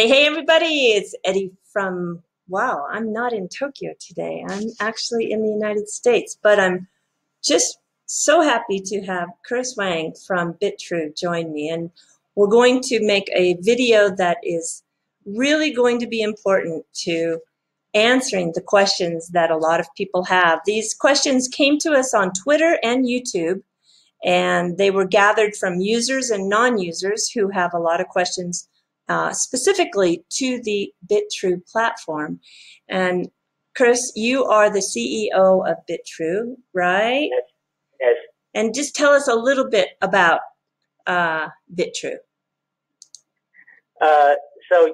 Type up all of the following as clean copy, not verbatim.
Hey, everybody, it's Eddie from, wow, I'm not in Tokyo today. I'm actually in the United States, but I'm just so happy to have Curis Wang from Bitrue join me. And we're going to make a video that is really going to be important to answering the questions that a lot of people have. These questions came to us on Twitter and YouTube, and they were gathered from users and non-users who have a lot of questions specifically to the Bitrue platform. And Curis, you are the CEO of Bitrue, right? Yes. Yes. And just tell us a little bit about Bitrue. So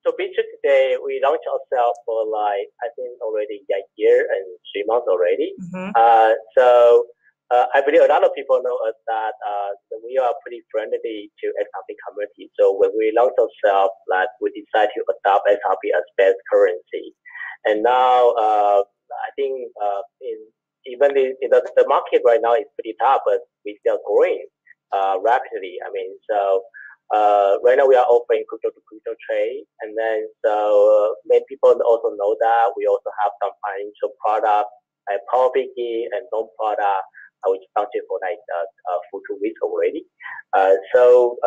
Bitrue today, we launched ourselves for I think already a year and 3 months already. I believe a lot of people know us that we are pretty friendly to XRP community. So when we launched ourselves, we decided to adopt XRP as best currency. And now I think the market right now is pretty tough, but we still growing rapidly. Right now we are offering crypto to crypto trade, and then many people also know that we also have some financial products like Power Piggy and loan product, which launched for for 2 weeks already. So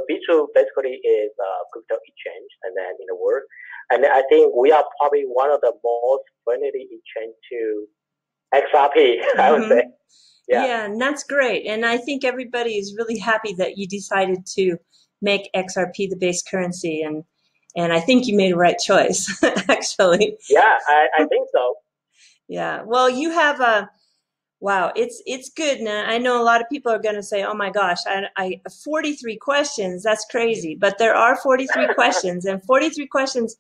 Bitrue basically is a crypto exchange, and then in the world, and I think we are probably one of the most friendly exchange to XRP. I would say. Yeah, and that's great. And I think everybody is really happy that you decided to make XRP the base currency. And I think you made a right choice, actually. Yeah, I think so. Yeah. Well, you have wow, it's good. Now, I know a lot of people are going to say, oh my gosh, I 43 questions. That's crazy. But there are 43 questions, and 43 questions,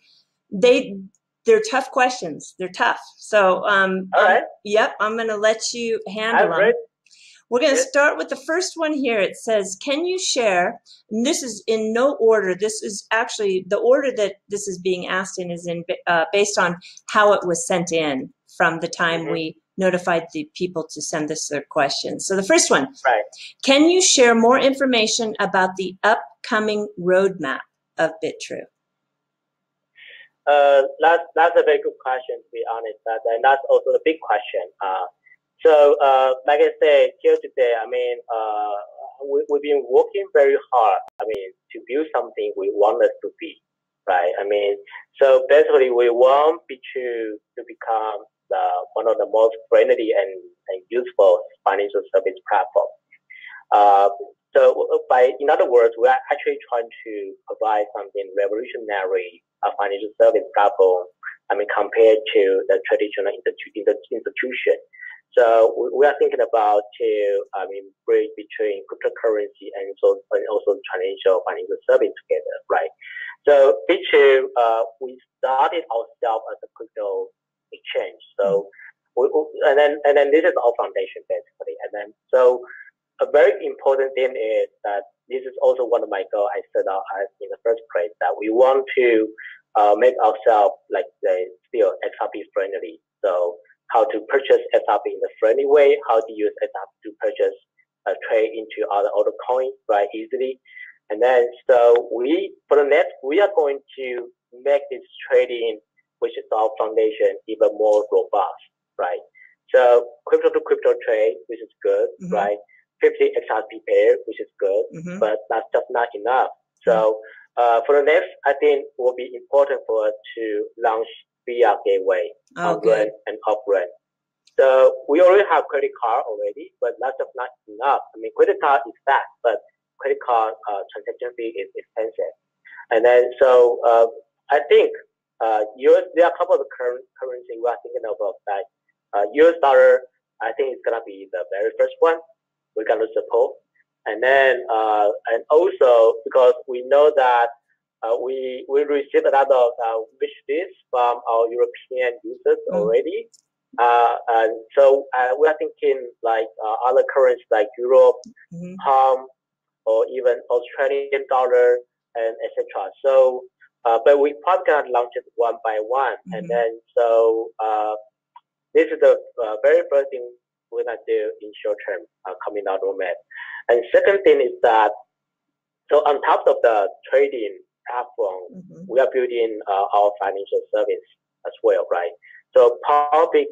they're tough questions. They're tough. So, all right. Yep, I'm going to let you handle them. We're going to start with the first one here. It says, can you share, and this is in no order. This is actually, the order that this is being asked in is based on how it was sent in from the time we notified the people to send us their questions. So the first one, can you share more information about the upcoming roadmap of Bitrue? That's a very good question, to be honest. And that's also a big question. Like I said, here today, we've been working very hard, to build something we want us to be, right? So basically, we want Bitrue to become one of the most friendly and useful financial service platform. In other words, we are actually trying to provide something revolutionary, a financial service platform, compared to the traditional institution. So we are thinking about bridge between cryptocurrency and also financial service together, right? So Bitrue, we started ourselves as a crypto exchange. So and then this is our foundation basically. And then a very important thing is that this is also one of my goals I set out as in the first place, that we want to make ourselves still XRP friendly. So how to purchase XRP in a friendly way, how to use XRP to purchase trade into other coins easily. And then we are going to make this trading, which is our foundation, even more robust, right? So crypto to crypto trade, which is good, right? 50 XRP pair, which is good, but that's just not enough. So for the next, I think it will be important for us to launch via gateway, on-ramp and off-ramp. So we already have credit card already, but that's just not enough. Credit card is fast, but credit card transaction fee is expensive. And then I think there are a couple of currency we are thinking about that. US dollar, I think it's gonna be the very first one we're gonna support. And then and also because we know that we received a lot of wish lists from our European users already. And so we are thinking other currencies like Europe, pound, or even Australian dollar, and etc. So, but we probably gonna launch it one by one, and then this is the very first thing we're gonna do in short term coming out roadmap. And second thing is that So on top of the trading platform, we are building our financial service as well, right? So probably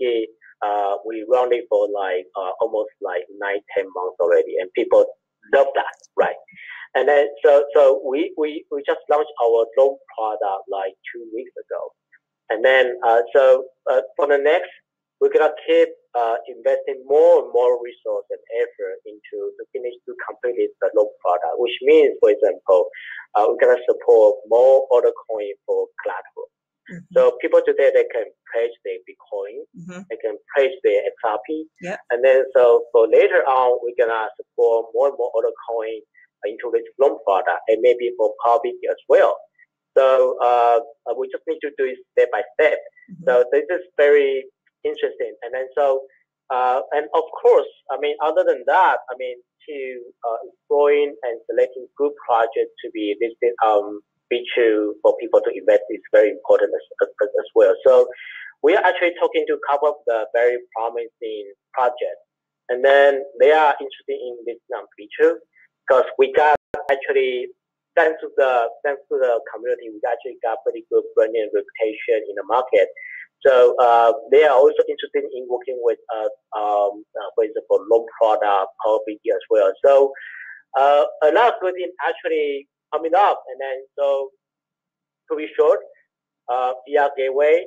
we run it for like almost like 9-10 months already, and people love that, right? And then so we just launched our loan product like 2 weeks ago, and then for the next, we're gonna keep investing more and more resource and effort into to complete the loan product, which means, for example, we're gonna support more other coin for collateral. So people today, they can pledge their Bitcoin, they can pledge their XRP, and then so for later on, we're gonna support more and more other coin into this loan product, and maybe for Power BT as well. So we just need to do it step by step. So this is very interesting. And then so and of course, I mean, other than that, I mean, to exploring and selecting good projects to be listed Bitrue for people to invest is very important as well. So we are actually talking to a couple of the very promising projects, and then they are interested in listing on Bitrue because we got actually, thanks to the community, we actually got pretty good brand and reputation in the market. So they are also interested in working with us, for example, loan product, Power BT as well. So a lot of good things actually coming up, and then so to be short, via Gateway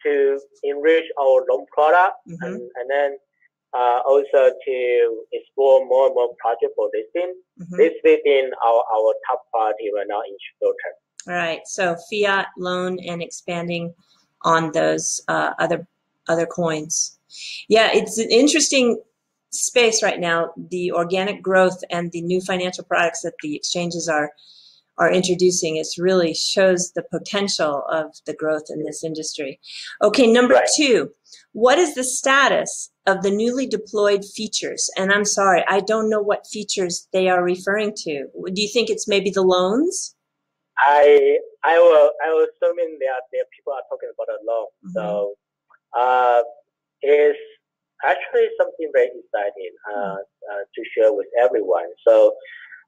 to enrich our loan product, and then also to explore more and more projects for listing. This is in our top priority right now in short term. All right, so fiat, loan, and expanding on those other coins. Yeah, it's an interesting space right now. The organic growth and the new financial products that the exchanges are introducing, it really shows the potential of the growth in this industry. Okay, number two, what is the status of the newly deployed features? And I'm sorry, I don't know what features they are referring to. Do you think it's maybe the loans? I will assuming there people are talking about a loan. So it's actually something very exciting to share with everyone. So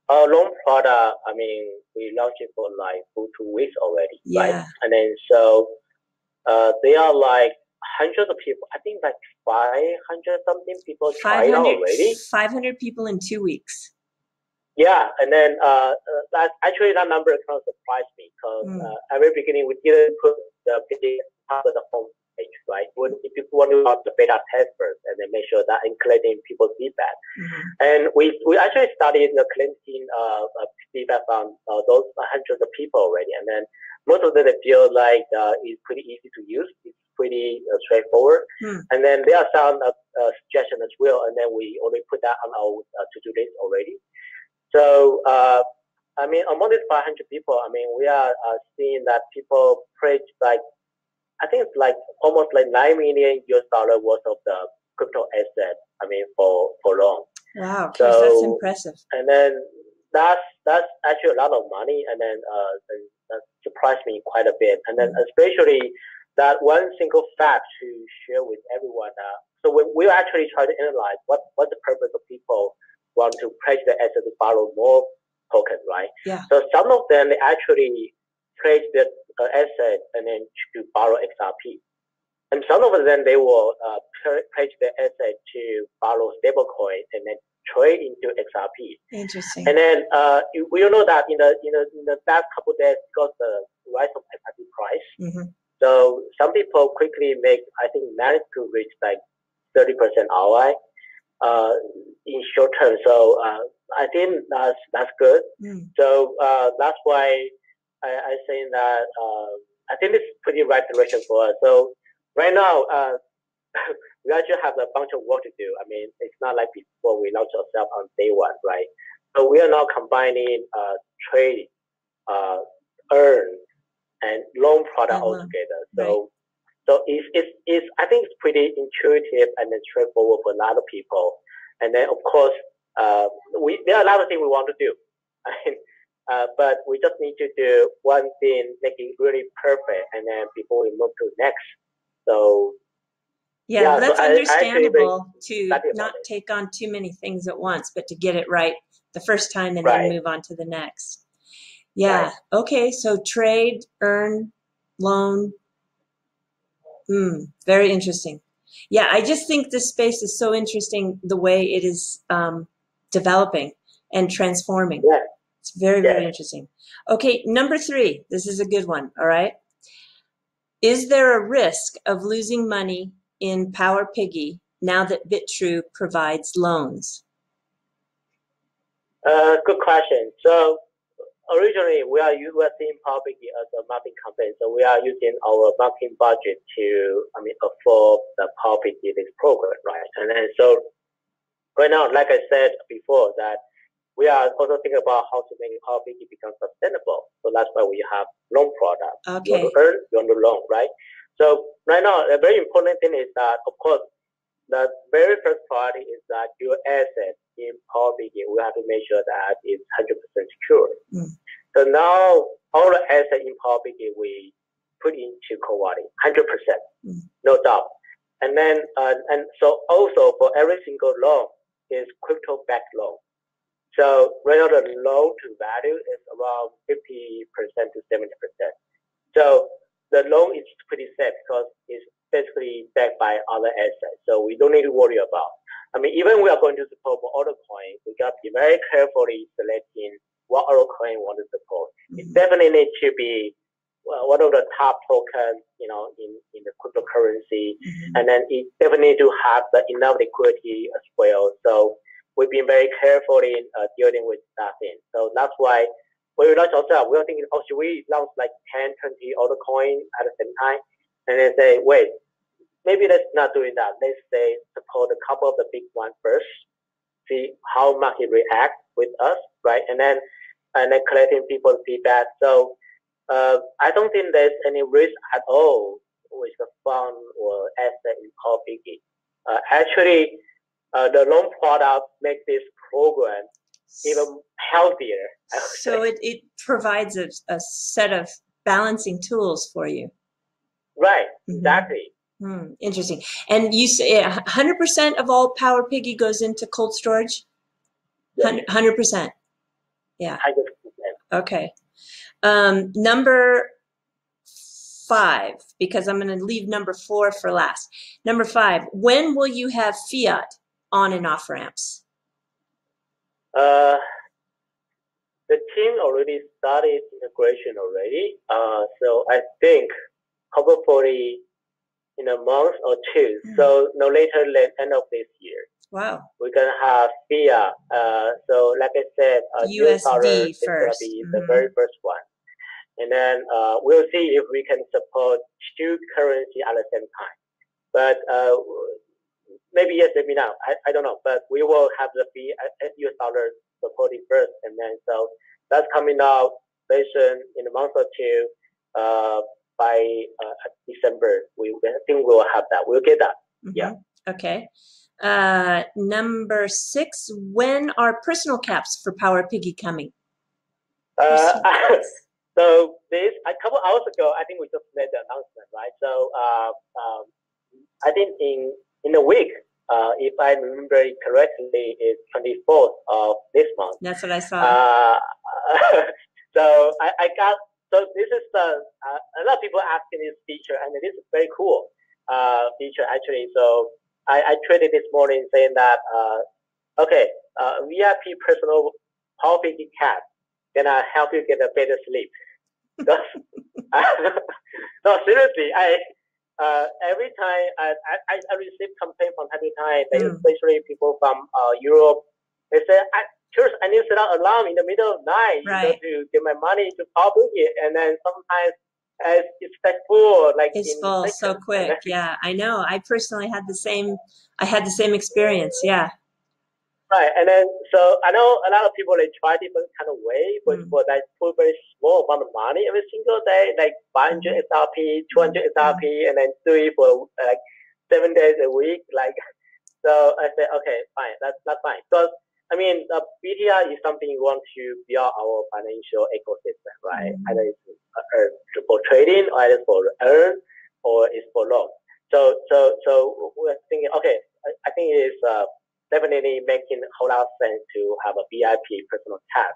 our loan product, I mean, we launched it for like 2 weeks already, right? And then so there are like hundreds of people. I think like 500 something people tried already. 500 people in 2 weeks. Yeah, and then that actually that number kind of surprised me because at the very beginning we didn't put the video top of the home page, right? If you want to launch the beta test first and then make sure that and collecting people's feedback, and we actually started collecting feedback from those hundreds of people already, and then most of them they feel like it's pretty easy to use, it's pretty straightforward, and then there are some suggestions as well, and then we already put that on our to-do list already. So, I mean, among these 500 people, I mean, we are seeing that people pledge like, I think it's like almost like $9 million worth of the crypto asset. I mean, for loan. Wow, so that's impressive. And then that's actually a lot of money, and then that surprised me quite a bit. And then especially that one single fact to share with everyone. So we actually try to analyze what's the purpose of people want to pledge the asset to borrow more tokens, right? Yeah. So some of them they actually pledge the asset and then to borrow XRP, and some of them they will pledge the asset to borrow stablecoin and then trade into XRP. Interesting. And then we all know that in the past couple of days, because the rise of XRP price, so some people quickly managed to reach like 30% ROI. In short term, so I think that's good. So that's why I saying that I think it's pretty right direction for us. So right now we actually have a bunch of work to do. I mean, it's not like before we launched ourselves on day one, right? So we are now combining trade, earn, and loan product all together. So so it's I think it's pretty intuitive and then straightforward for a lot of people. And then of course there are a lot of things we want to do, but we just need to do one thing, make it really perfect, and then before we move to next. So that's understandable to not take on too many things at once, but to get it right the first time and Right. then move on to the next. Yeah. Right. Okay. So trade, earn, loan. Very interesting. Yeah. I just think this space is so interesting the way it is developing and transforming. Yeah. It's very, very interesting. Okay. Number 3. This is a good one. All right. Is there a risk of losing money in Power Piggy now that Bitrue provides loans? Good question. So originally, we are seeing Power Piggy as a marketing campaign. So we are using our marketing budget to, afford the Power Piggy this program, right? And then so right now, like I said before, that we are also thinking about how to make Power Piggy become sustainable. So that's why we have loan product. Okay. You want to earn, you want to loan, right? So right now, a very important thing is that, of course, the very first priority is that your asset in Power Piggy, we have to make sure that it's 100% secure. So now all the assets in Power Piggy we put into cold wallet, 100%, no doubt. And then and so also for every single loan is crypto backed loan. So right now the loan to value is around 50% to 70%. So the loan is pretty safe because it's basically backed by other assets. So we don't need to worry about. Even we are going to support more altcoin, we got to be very carefully selecting what altcoin we want to support. It definitely needs to be one of the top tokens, in the cryptocurrency, and then it definitely need to have the enough liquidity as well. So we've been very carefully dealing with that thing. So that's why when we launch ourselves, we were thinking, should we launch like 10, 20 altcoins at the same time? And then say, wait, maybe let's not doing that. Let's say support a couple of the big ones first, see how market react with us, right? And then collecting people's feedback. So I don't think there's any risk at all with the fund or asset in Power Piggy. Actually, the loan product makes this program even healthier. So it provides a set of balancing tools for you. Right, exactly. Interesting. And you say 100% of all Power Piggy goes into cold storage? 100%. Yeah. 100%. Okay. Number 5, because I'm going to leave number 4 for last. Number 5, when will you have fiat on and off ramps? The team already started integration already. So I think hopefully in a month or 2, so no later than end of this year. Wow. We're going to have fiat. So like I said, US dollar is going to be the very first one. And then we'll see if we can support 2 currency at the same time. But maybe yes, maybe no. I don't know. But we will have the US dollar supported first. And then so that's coming out very soon in a month or 2. By December, I think we'll have that. We'll get that. Yeah. Okay. Number 6, when are personal caps for Power Piggy coming? So this a couple hours ago, I think we just made the announcement, right? So I think in a week, if I remember it correctly, it's 24th of this month. That's what I saw. So I got. So this is a lot of people asking this feature, and it is a very cool feature actually. So I traded this morning saying that VIP personal Power Piggy cap gonna help you get a better sleep. No, seriously, every time I receive complaint from time to time, especially people from Europe, they say, I need to set out alarm in the middle of the night to get my money to Power Piggy, and then sometimes it's like full, it's full so quick. Yeah, I know. I personally had the same. I had the same experience. Yeah. Right, and then so I know a lot of people they try different kind of way, but for that put very small amount of money every single day, like 500 XRP, 200 XRP, and then do it for like 7 days a week. So I said, okay, fine, that's fine. Because BTR is something we want to build our financial ecosystem, right? Either it's for trading, or either for earn, or it's for loan. So we're thinking, okay, I think it's definitely making a whole lot of sense to have a VIP personal tab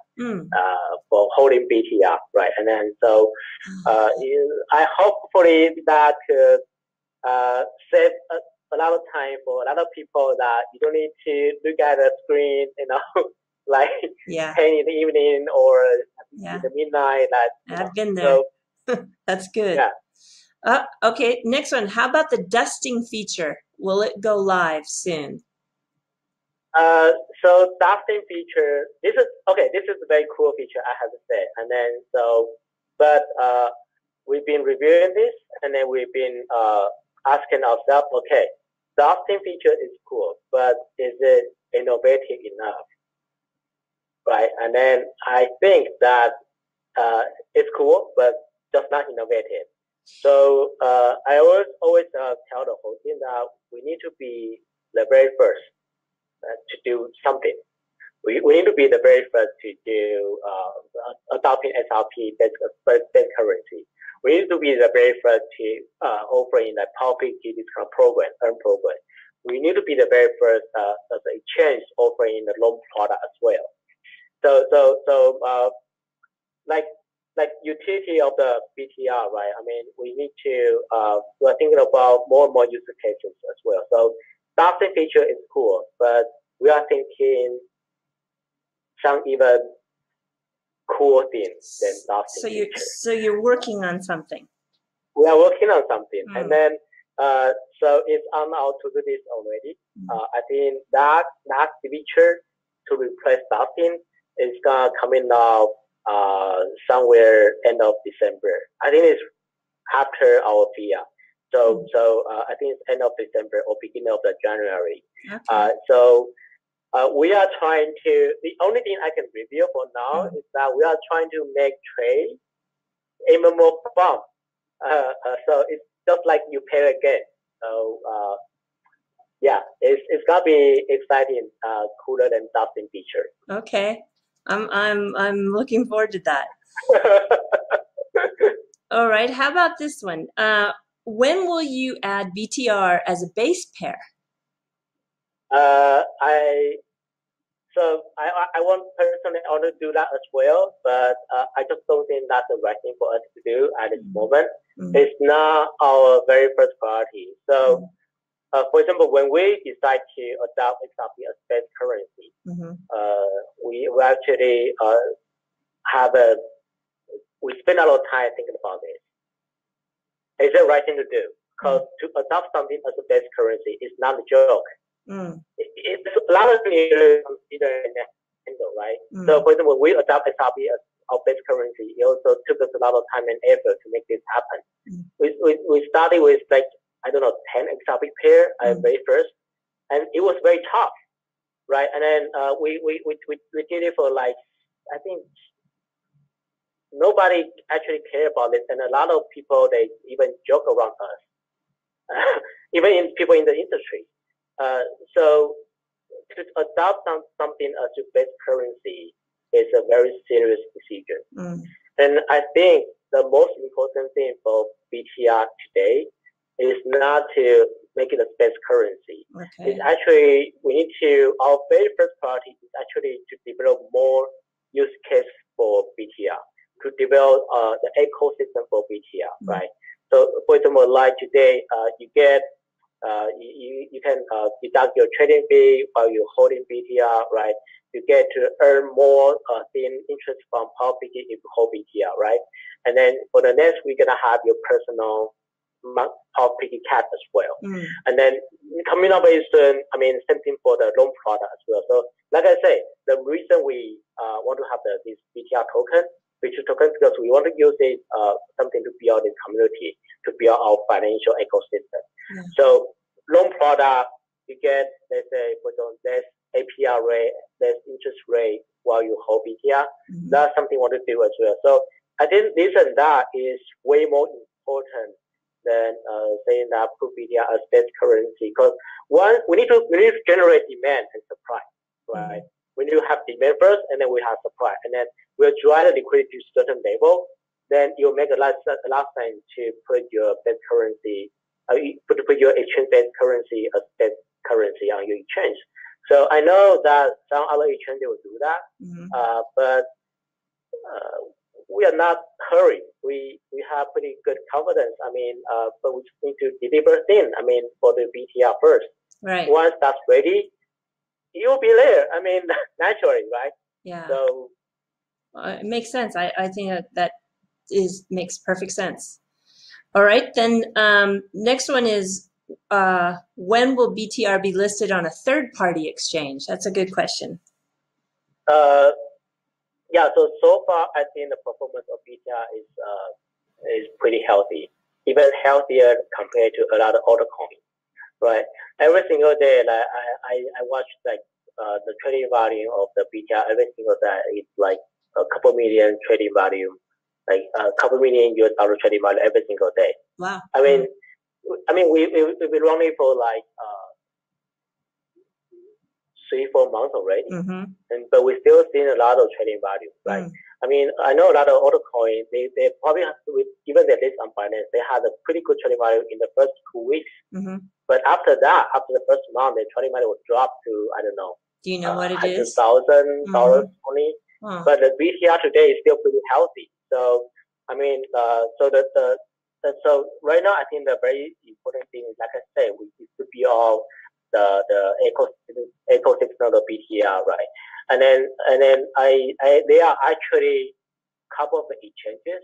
for holding BTR, right? And then so I hopefully that could save a lot of time for a lot of people that you don't need to look at the screen, like 10 in the evening or in the midnight. I've been there. So, that's good. Yeah. Okay, next one. How about the dusting feature? Will it go live soon? So dusting feature, this is a very cool feature, I have to say. And then we've been reviewing this, and then we've been asking ourselves, okay, dusting feature is cool, but is it innovative enough? Right? And then I think that it's cool, but just not innovative. So I always tell the whole team that we need to be the very first to do something. We need to be the very first to do adopting XRP based currency. We need to be the very first to offering the public discount program, earn program. We need to be the very first as an exchange offering the loan product as well. So like utility of the BTR, right? I mean, we need to we're thinking about more and more use cases as well. So dusting feature is cool, but we are thinking some even cool things than dusting feature. So you're working on something. We are working on something, and then so it's on our to-do list already. I think that feature to replace dusting is gonna come in now somewhere end of December. I think it's after our FIA. So I think it's end of December or beginning of the January. Okay. So we are trying to. The only thing I can reveal for now is that we are trying to make trade even more fun. So it's just like you pay again. So yeah, it's gonna be exciting, cooler than dusting feature. Okay, I'm looking forward to that. All right, how about this one? When will you add BTR as a base pair? I want personally I want to do that as well, but I just don't think that's the right thing for us to do at this moment. It's not our very first priority. So, for example, when we decide to adopt XRP as base currency, we actually we spend a lot of time thinking about this. Is it the right thing to do? Because to adopt something as a base currency is not a joke. It's a lot of things consider in that handle, right? So, for example, when we adopt XRP as our base currency, it also took us a lot of time and effort to make this happen. We started with 10 XRP pair at very first, and it was very tough, right? And then we did it for I think nobody actually cared about it, and a lot of people they even joke around us, even people in the industry. So to adopt something as your base currency is a very serious decision. And I think the most important thing for BTR today is not to make it a base currency. Okay. It's actually, our very first priority is actually to develop more use case for BTR, to develop the ecosystem for BTR, right? So for example, like today, you get you can deduct your trading fee while you're holding BTR, right? You get to earn more thin interest from Power Piggy if you hold BTR, right? And then for the next, we're gonna have your personal Power Piggy cap as well. And then coming up very soon, I mean, same thing for the loan product as well. So like I say, the reason we want to have this BTR token, Bitrue token, because we want to use it something to build this community, to build our financial ecosystem. So loan product, you get, let's say, for example, less APR rate, less interest rate while you hold BTR. That's something we want to do as well. So I think this and that is way more important than saying that put BTR as base currency. Because one, we need to generate demand and supply, right? We need to have demand first, and then we have supply, and then we'll drive the liquidity to a certain level. Then you'll make a lot of sense to put your base currency, put your exchange-based currency as base currency on your exchange. So I know that some other exchanges will do that, but we are not hurried. We have pretty good confidence. I mean, but we just need to deliver things. I mean, for the BTR first. Right. Once that's ready, you'll be there. I mean, naturally, right? Yeah. So it makes sense. I think that makes perfect sense. All right, then next one is when will BTR be listed on a third-party exchange? That's a good question. Yeah. So far, I think the performance of BTR is pretty healthy, even healthier compared to a lot of other coins. Right. Every single day, like I watch like the trading volume of the BTR every single day. It's like a couple million trading volume, like a couple million US dollar trading volume every single day. Wow. I mean, we've been running for like 3-4 months already, but we're still seeing a lot of trading volume, right? I mean, I know a lot of other coins, they probably have to, given their list on Binance, they had a pretty good trading value in the first 2 weeks. But after that, after the first month, the trading value will drop to, I don't know. Do you know what it is? $100,000 only. But the BTR today is still pretty healthy. So, I mean, so right now, I think the very important thing is, like I said, we need to be all the ecosystem of the BTR, right? And then they are actually a couple of the exchanges,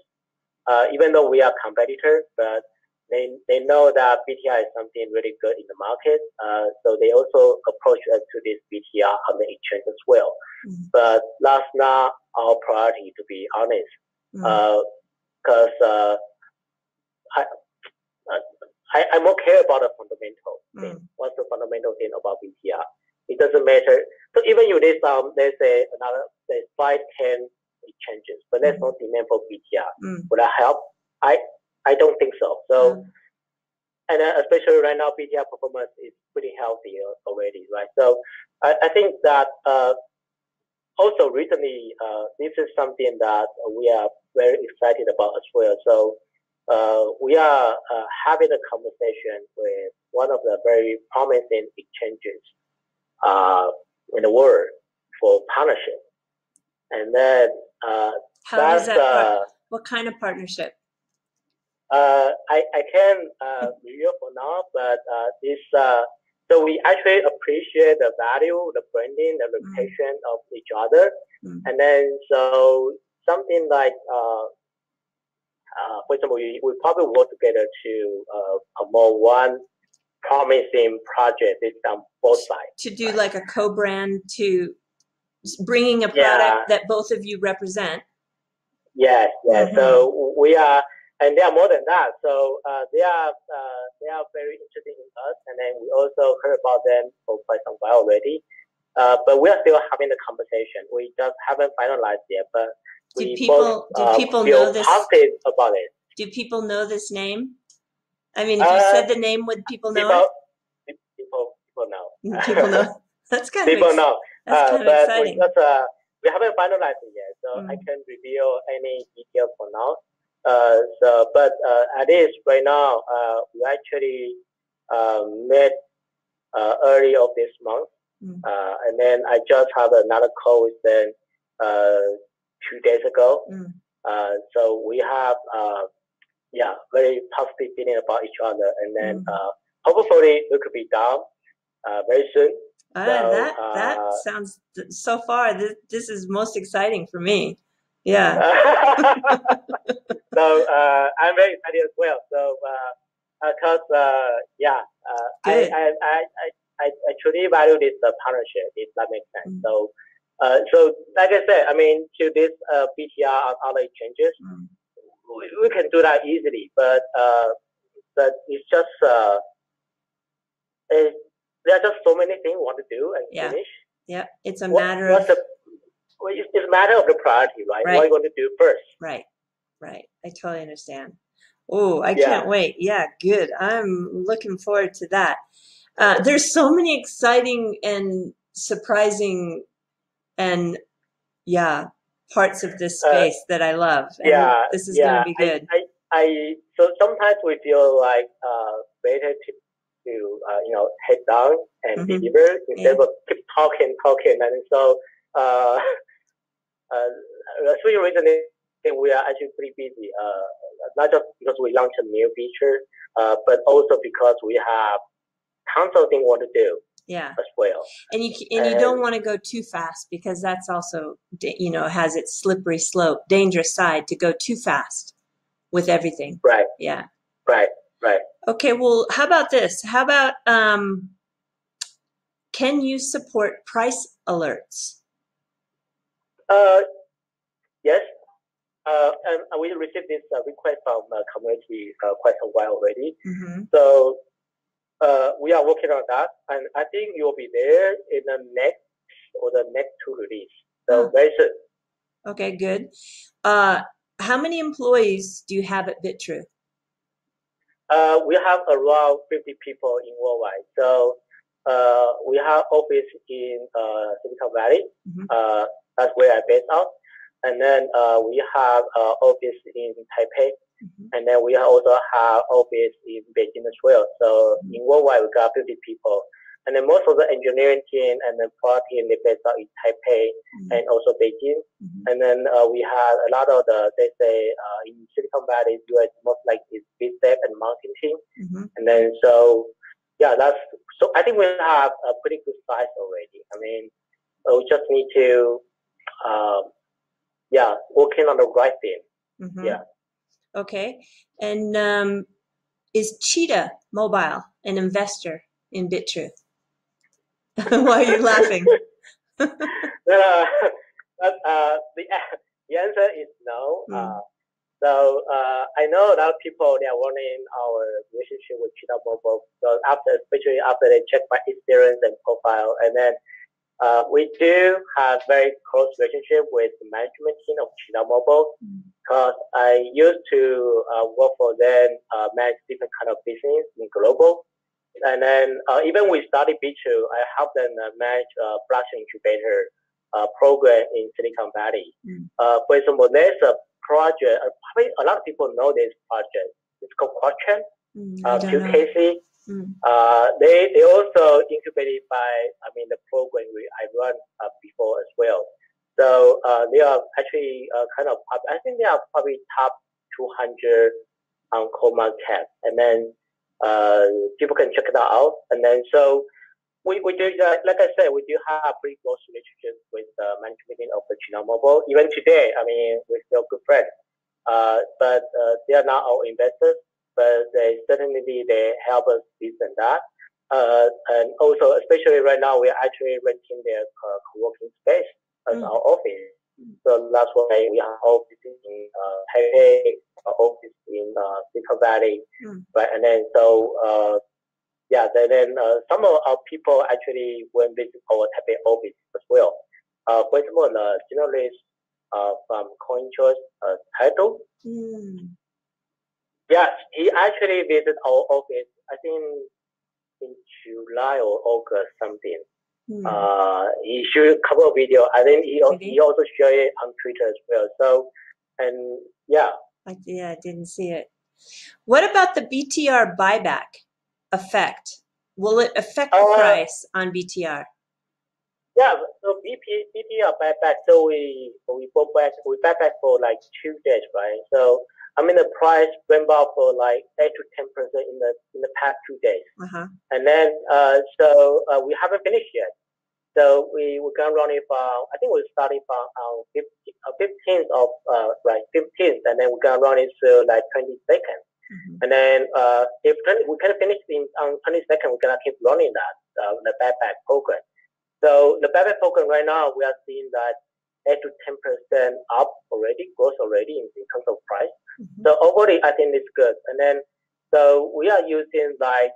even though we are competitors, but they know that BTR is something really good in the market. So they also approach us to this BTR on the exchange as well. But that's not our priority, to be honest, because I more care about the fundamental thing. What's the fundamental thing about BTR? It doesn't matter. So even if there's 5, 10 exchanges, but there's no demand for BTR. Would that help? I don't think so. So, and especially right now, BTR performance is pretty healthy already, right? So I think that also recently, this is something that we are very excited about as well. So we are having a conversation with one of the very promising exchanges in the world for partnership. And then how does that what kind of partnership? I can reveal for now, but so we actually appreciate the value, the branding, the reputation of each other. And then so something like for example, we probably work together to promote one promising project on both sides. To do like a co-brand, to bringing a product that both of you represent. Yes. So we are, and they are more than that. So they are very interested in us, and then we also heard about them for quite some while already. But we are still having the conversation. We just haven't finalized yet, but do people know this? Positive about it. Do people know this name? I mean, if you said the name, would people know it? People know. People know. That's kind of people know. That's kind of exciting. We haven't finalized it yet, so I can't reveal any details for now. But at least right now, we actually met early of this month, and then I just had another call with them 2 days ago. So we have very positive feeling about each other, and then hopefully we could be done very soon. That sounds, so far this is most exciting for me. Yeah. So I'm very excited as well. So because I truly value this partnership, if that makes sense. So like I said, I mean, to this BTR on other exchanges, we can do that easily, but it's just there are just so many things we want to do and finish. Yeah, it's a matter of it's a matter of the priority, right? What are you going to do first? Right. I totally understand. Oh, I can't wait. Yeah, good. I'm looking forward to that. There's so many exciting and surprising and parts of this space that I love. And this is going to be good. So sometimes we feel like better head down and deliver instead of keep talking. And so the three reasons we are actually pretty busy. Not just because we launched a new feature, but also because we have tons of things we want to do. Yeah. As well. And you don't want to go too fast, because that's also, has its slippery slope, dangerous side to go too fast with everything. Right. Yeah. Right. Okay. Well, how about this? How about, can you support price alerts? Yes. And we received this request from the community quite a while already. So we are working on that, and I think you'll be there in the next two release. So very soon. Okay, good. How many employees do you have at Bitrue? We have around 50 people in worldwide. So we have office in Silicon Valley. That's where I based out. And then we have office in Taipei. And then we also have office in Beijing as well. So in worldwide, we got 50 people. And then most of the engineering team and the product team, they based out in Taipei and also Beijing. And then we have a lot of the, they say, in Silicon Valley, US, most like is BitSafe and Mountain team. And then so, yeah, so I think we have a pretty good size already. I mean, we just need to, working on the right thing. Yeah. Okay. And is Cheetah Mobile an investor in Bitrue? Why are you laughing? The answer is no. So I know a lot of people, they are wondering our relationship with Cheetah Mobile. So especially after they check my experience and profile, and then we do have very close relationship with the management team of Cheetah Mobile, because I used to work for them, manage different kind of business in global. And then even we started Bitrue, I helped them manage a blockchain incubator program in Silicon Valley. For example, there's a project, probably a lot of people know this project. It's called Quadchain, QKC. They also incubated by, the program I run before as well. So they are actually kind of, I think they are probably top 200 on CoinMarketCap. And then people can check it out. And then so we do, like I said, we do have pretty close relationships with the management of the Cheetah Mobile. Even today, we're still good friends. But they are not our investors, but they help us this and that. And also, especially right now, we're actually renting their co-working space as our office. So that's why we have offices in Taipei, office in Silicon Valley, right? And then so then some of our people actually went visit our Taipei office as well. For example, the journalist from CoinChoice, Title. Yeah, he actually visited our office, I think in July or August something. He showed a couple of videos. I think he also shared it on Twitter as well. So, and yeah. I didn't see it. What about the BTR buyback effect? Will it affect the price on BTR? Yeah, so BTR buyback. So we buy back for like 2 days, right? So the price went up for like 8 to 10% in the past 2 days. And then so we haven't finished yet. So we're gonna run it from, I think we're starting from 15th of 15th, and then we're gonna run it through like 22nd. And then if we can finish on 22nd, we're gonna keep running that the buyback program. So the buyback program right now, we are seeing that 8 to 10% up already, growth already in terms of price. So overall, I think it's good. And then so we are using like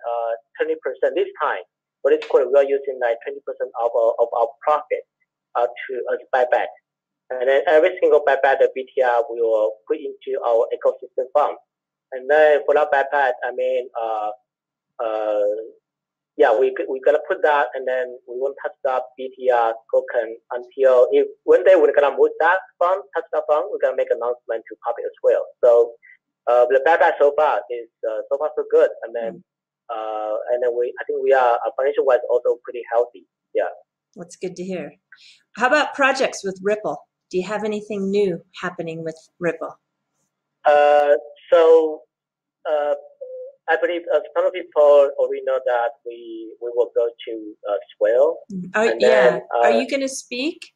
20% this time. For this quarter, we are using like 20% of our profit as buyback. And then every single buyback, the BTR, we will put into our ecosystem fund. And then for that buyback, we're gonna put that, and then we won't touch that BTR token until one day we're gonna move that fund, touch that fund, we're gonna make an announcement to public as well. So the buyback so far is so far so good. And then and then I think we are financial wise also pretty healthy. Yeah. That's good to hear. How about projects with Ripple? Do you have anything new happening with Ripple? So I believe some of people already know that we will go to Swell. Yeah. Are you going to speak?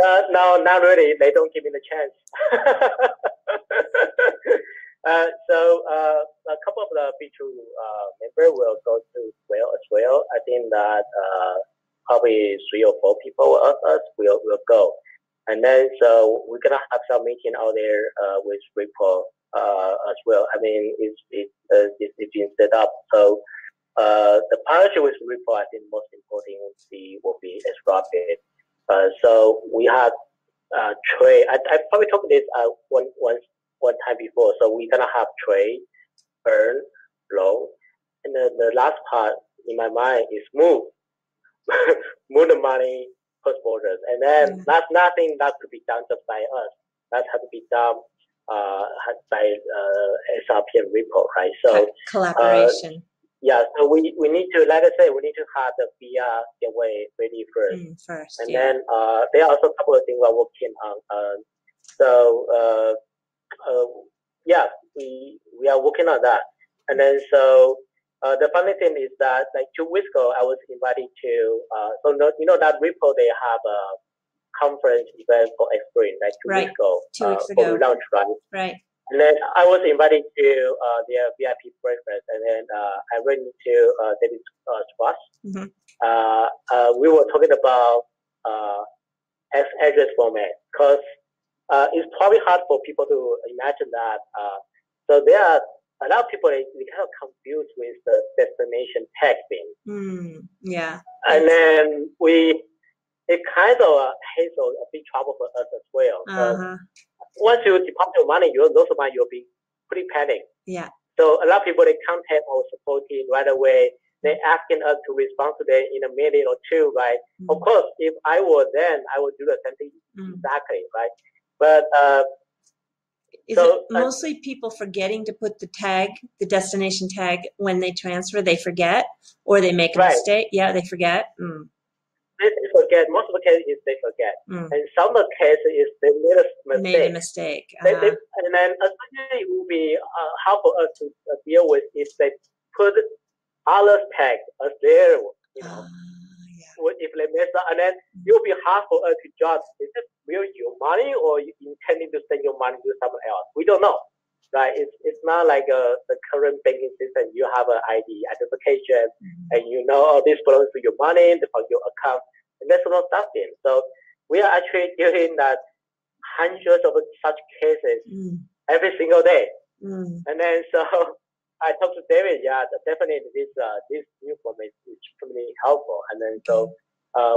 No, not really. They don't give me the chance. So a couple of the Bitrue members will go to Swell as well. I think that probably 3 or 4 people of us will go. And then so we're gonna have some meeting out there with Ripple as well. I mean, it's been set up. So the partnership with Ripple, I think most important will be XRP. So we have trade. I probably talked this one time before. So we're gonna have trade, earn, loan, and the last part in my mind is move the money cross borders, and then that's nothing that could be done just by us. That has to be done by XRP and Ripple, right? So collaboration. Yeah, so we need to, like I say, we need to have the VR gateway ready first. And then there are also a couple of things we're working on. Yeah, we are working on that. And then so the funny thing is that like 2 weeks ago, I was invited to, you know that Ripple, they have a conference event for Xpring like 2 weeks ago. 2 weeks ago. For launch, right? Right. And then I was invited to their VIP breakfast, and then I ran into David Schwartz. We were talking about address format, because it's probably hard for people to imagine that. So there are a lot of people they kind of confused with the destination tag thing. Yeah. And then it kind of has a big trouble for us as well. Once you deposit your money, you'll be pretty panicked. Yeah. So a lot of people, they contact our support team right away. They're asking us to respond to them in a minute or 2, right? Of course, if I were them, I would do the same thing exactly, right? But is it mostly people forgetting to put the destination tag when they transfer? They forget, or they make a mistake? Yeah, they forget. They forget. Most of the cases they forget, and some of the cases is they made a mistake. And then especially it will be hard for us to deal with if they put other tag as their, if they mess up, and then it will be hard for us to judge: is it really your money, or you intending to send your money to someone else? We don't know, right? It's not like the current banking system. You have an ID identification, and you know this belongs to your money, from your account, and that's not something. So we are actually dealing that hundreds of such cases every single day. And then so I talked to David. Yeah, definitely this new format is extremely helpful. And then so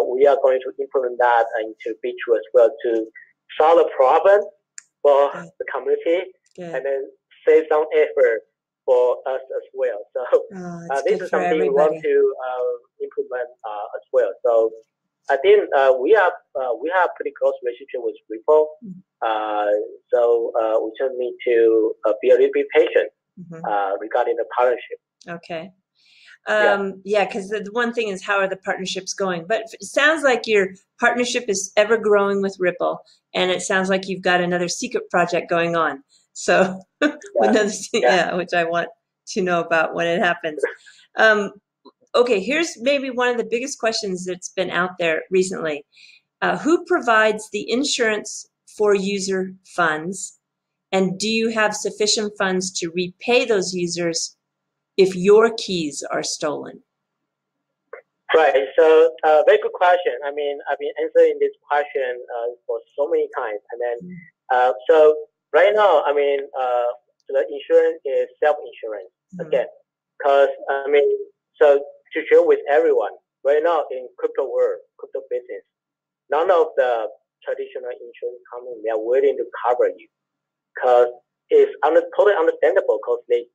we are going to implement that into Bitrue as well to solve the problem for the community, and then save some effort for us as well. So this is something we want to implement as well. So I think we have pretty close relationship with Ripple. So we just need to be a little bit patient regarding the partnership. Okay. Yeah, because the one thing is, how are the partnerships going? But it sounds like your partnership is ever growing with Ripple, and it sounds like you've got another secret project going on. So, which I want to know about when it happens. Okay, here's maybe one of the biggest questions that's been out there recently. Who provides the insurance for user funds, and do you have sufficient funds to repay those users if your keys are stolen? Right. So, very good question. I mean, I've been answering this question for so many times, and then so right now, I mean, the insurance is self-insurance again, because I mean, so to share with everyone, right now in crypto world, crypto business, none of the traditional insurance companies they are willing to cover you, because it's totally understandable, because it's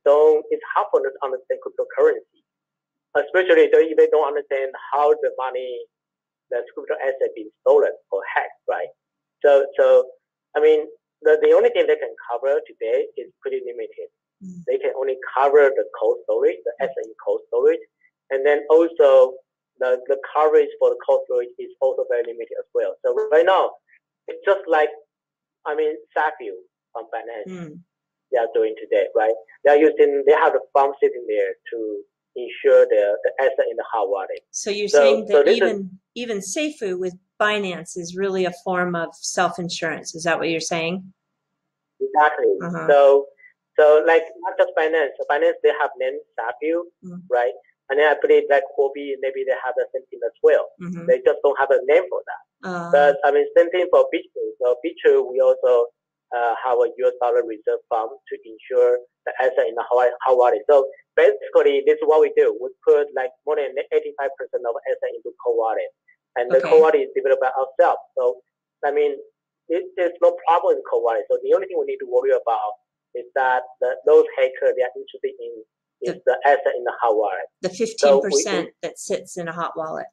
hard for them to understand cryptocurrency, especially if they don't understand how the money, the crypto asset being stolen or hacked, right? So I mean, the only thing they can cover today is pretty limited. They can only cover the cold storage, the also the coverage for the cold storage is also very limited as well. So right now, it's just like, Sapphire from Binance they are doing today, right? They have the fund sitting there to ensure the asset in the hot wallet. So you're saying that even Seifu with Binance is really a form of self-insurance. Is that what you're saying? Exactly. So like not just Binance. So Binance, they have named Sapphire, right? And then I believe like Huobi, maybe they have the same thing as well. They just don't have a name for that. But same thing for Bitrue. So Bitrue, we also have a US dollar reserve fund to ensure the asset in the hot wallet. So basically, this is what we do. We put like more than 85% of asset into cold wallet, and the cold wallet is developed by ourselves. So there's no problem with cold wallet. So the only thing we need to worry about is that those hackers, they are interested in the asset in the hot wallet. The 15% that sits in a hot wallet.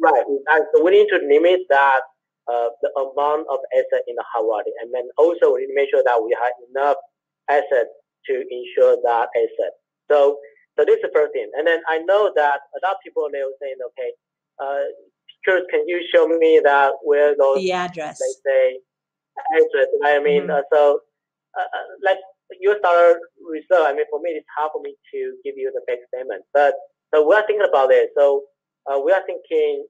Right. And so we need to limit that the amount of asset in the hot wallet, and then also we need to make sure that we have enough asset to ensure that asset. So this is the first thing. And then I know that a lot of people, they were saying, okay, Curis, can you show me that where those the address, let's say address? So like US dollar reserve. For me, it's hard for me to give you the bank statement. But so we are thinking about it. So we are thinking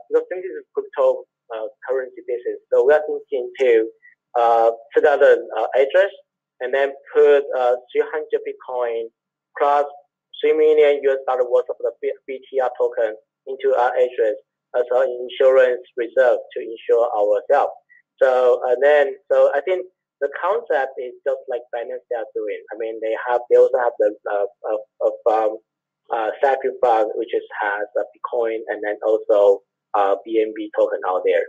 because this is crypto currency business. So we are thinking to set up an address and then put 300 Bitcoin plus $3 million worth of the BTR token into our address as our insurance reserve to insure ourselves. So I think the concept is just like Binance they are doing. They also have the Sapphire fund, which has a Bitcoin and then also BNB token out there.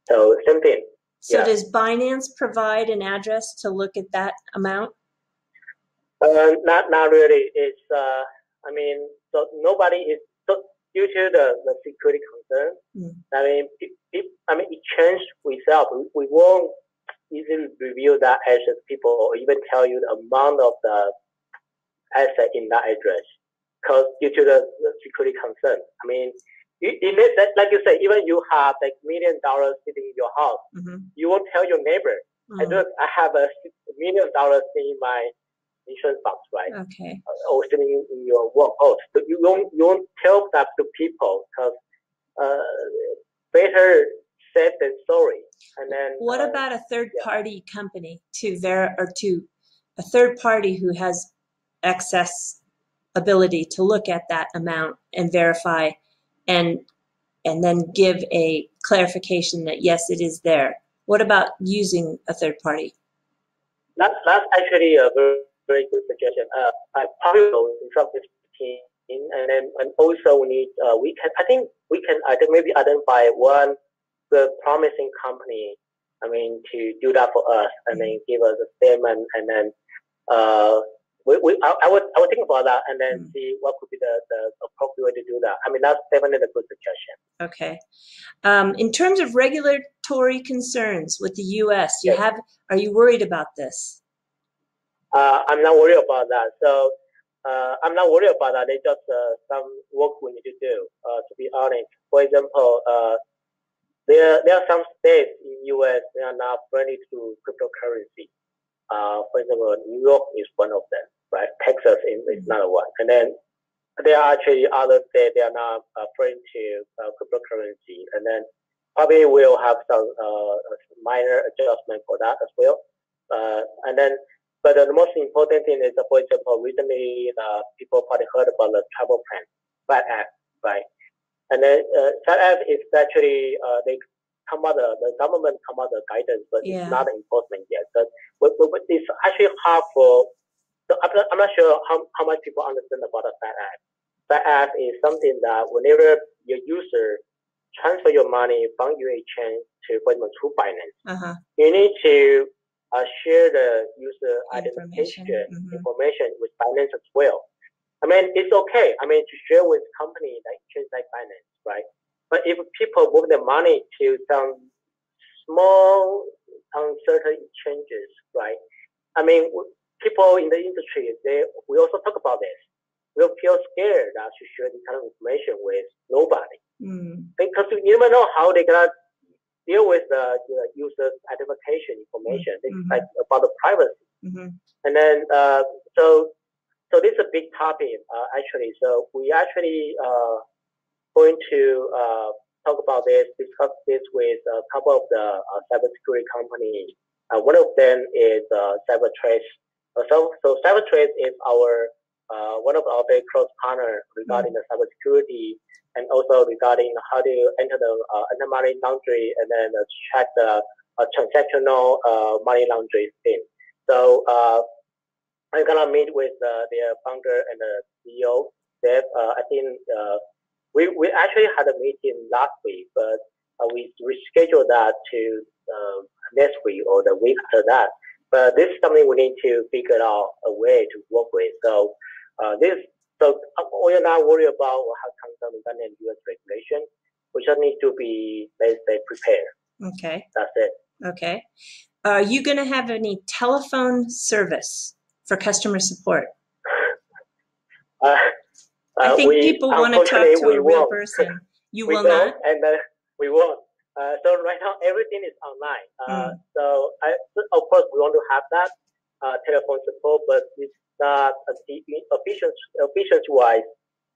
So same thing. So does Binance provide an address to look at that amount? Not really. It's so nobody is, so due to the security concern. Exchange itself, we won't easily reveal that address people or even tell you the amount of the asset in that address because due to the security concern. Like you say, even you have like $1 million sitting in your house, you won't tell your neighbor. I have $1 million in my insurance box, right? Okay. Or sitting in your work house. So you won't tell that to people because better said than sorry. And then what about a third party company to a third party who has access ability to look at that amount and verify and then give a clarification that yes, it is there? What about using a third party? That's actually a very, very good suggestion. I probably will instruct this team, and also we can maybe identify one good promising company. To do that for us, and then give us a statement, and then I would think about that, and then see what could be the appropriate way to do that. That's definitely a good suggestion. Okay. In terms of regulatory concerns with the U.S., are you worried about this? I'm not worried about that. So I'm not worried about that. It's just some work we need to do. To be honest, for example, there are some states in U.S. they are not friendly to cryptocurrency. For example, New York is one of them, right? Texas is another one, and then there are actually other states they are not friendly to cryptocurrency, and then probably we'll have some minor adjustment for that as well. But the most important thing is, for example, recently people probably heard about the travel plan, FAT Act, right? And then FAT Act is actually the government come out the guidance, but it's not enforcement yet. But it's actually hard for. So I'm not sure how much people understand about the FAT Act. FAT Act is something that whenever your user transfer your money from your exchange to, for example, to Binance, you need to share the user identification information with Binance as well. It's okay. To share with companies like exchange like Binance, right? But if people move their money to some small, uncertain exchanges, right? People in the industry, we also talk about this. will feel scared to share this kind of information with nobody. Because you never know how they're going to deal with the user's identification information. It's like about the privacy. And then, so this is a big topic, actually. So we actually going to talk about this, discuss this with a couple of the cybersecurity companies. One of them is CyberTrace. So CyberTrace is our one of our very close partners regarding the cybersecurity, and also regarding how to enter the anti-money laundering and then check the transactional money laundering thing. So I'm gonna meet with their founder and the CEO. Dave, I think we actually had a meeting last week, but we rescheduled that to next week or the week after that. But this is something we need to figure out a way to work with. So we're not worried about what has come from the U.S. regulation. We just need to be, let's say, prepared. Okay. That's it. Okay. Are you going to have any telephone service for customer support? I think people want to talk to a real person. You will not? And we won't. So right now, everything is online. So of course, we want to have that telephone support, but it's not efficiency-wise,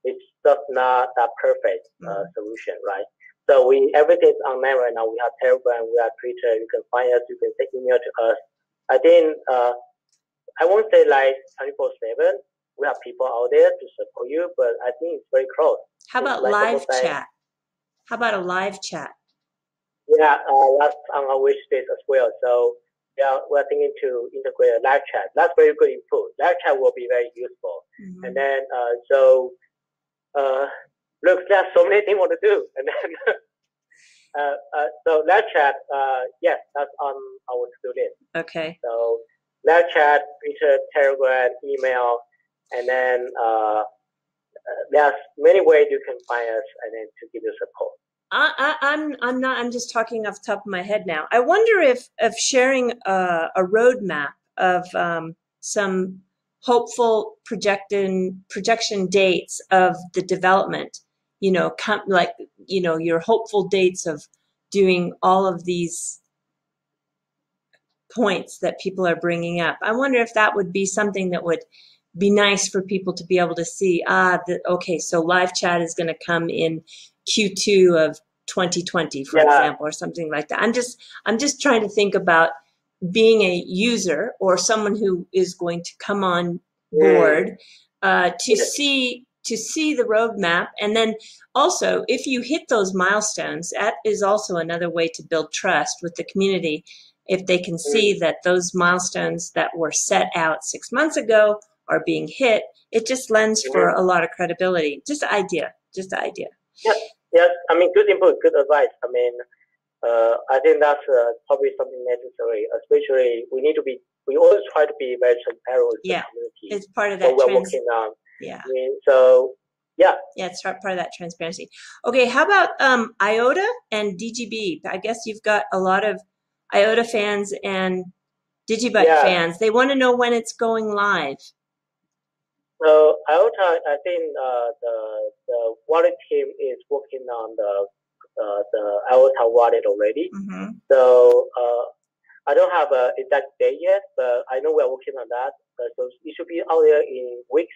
it's just not that perfect solution, right? So everything is online right now. We have Telegram, we have Twitter. You can find us. You can send email to us. I think I won't say like 24/7. We have people out there to support you, but I think it's very close. How about live chat? How about a live chat? Yeah, that's on our wish list as well. So yeah, we're thinking to integrate a live chat. That's very good input. Live chat will be very useful. And then look, there's so many things we want to do. And then so live chat, yes, that's on our to-do list. Okay. So live chat, Twitter, Telegram, email, and then there's many ways you can find us and then to give you support. I'm just talking off the top of my head now. I wonder if sharing a roadmap of some hopeful projection dates of the development, your hopeful dates of doing all of these points that people are bringing up. I wonder if that would be something that would be nice for people to be able to see, okay, so live chat is going to come in Q2 of 2020, for example, or something like that. I'm just trying to think about being a user or someone who is going to come on board to see the roadmap. And then also, if you hit those milestones, that is also another way to build trust with the community. If they can see that those milestones that were set out 6 months ago are being hit, it just lends for a lot of credibility. Just an idea. Yes, I mean, good input, good advice. I mean, I think that's probably something necessary, especially we always try to be very transparent with the community. It's part of that. What we're working on. Yeah. I mean, so, yeah. Yeah, it's part of that transparency. Okay, how about IOTA and DGB? I guess you've got a lot of IOTA fans and Digibyte fans. They want to know when it's going live. So IOTA, I think the wallet team is working on the IOTA wallet already. So I don't have an exact date yet, but I know we're working on that. So it should be out there in weeks.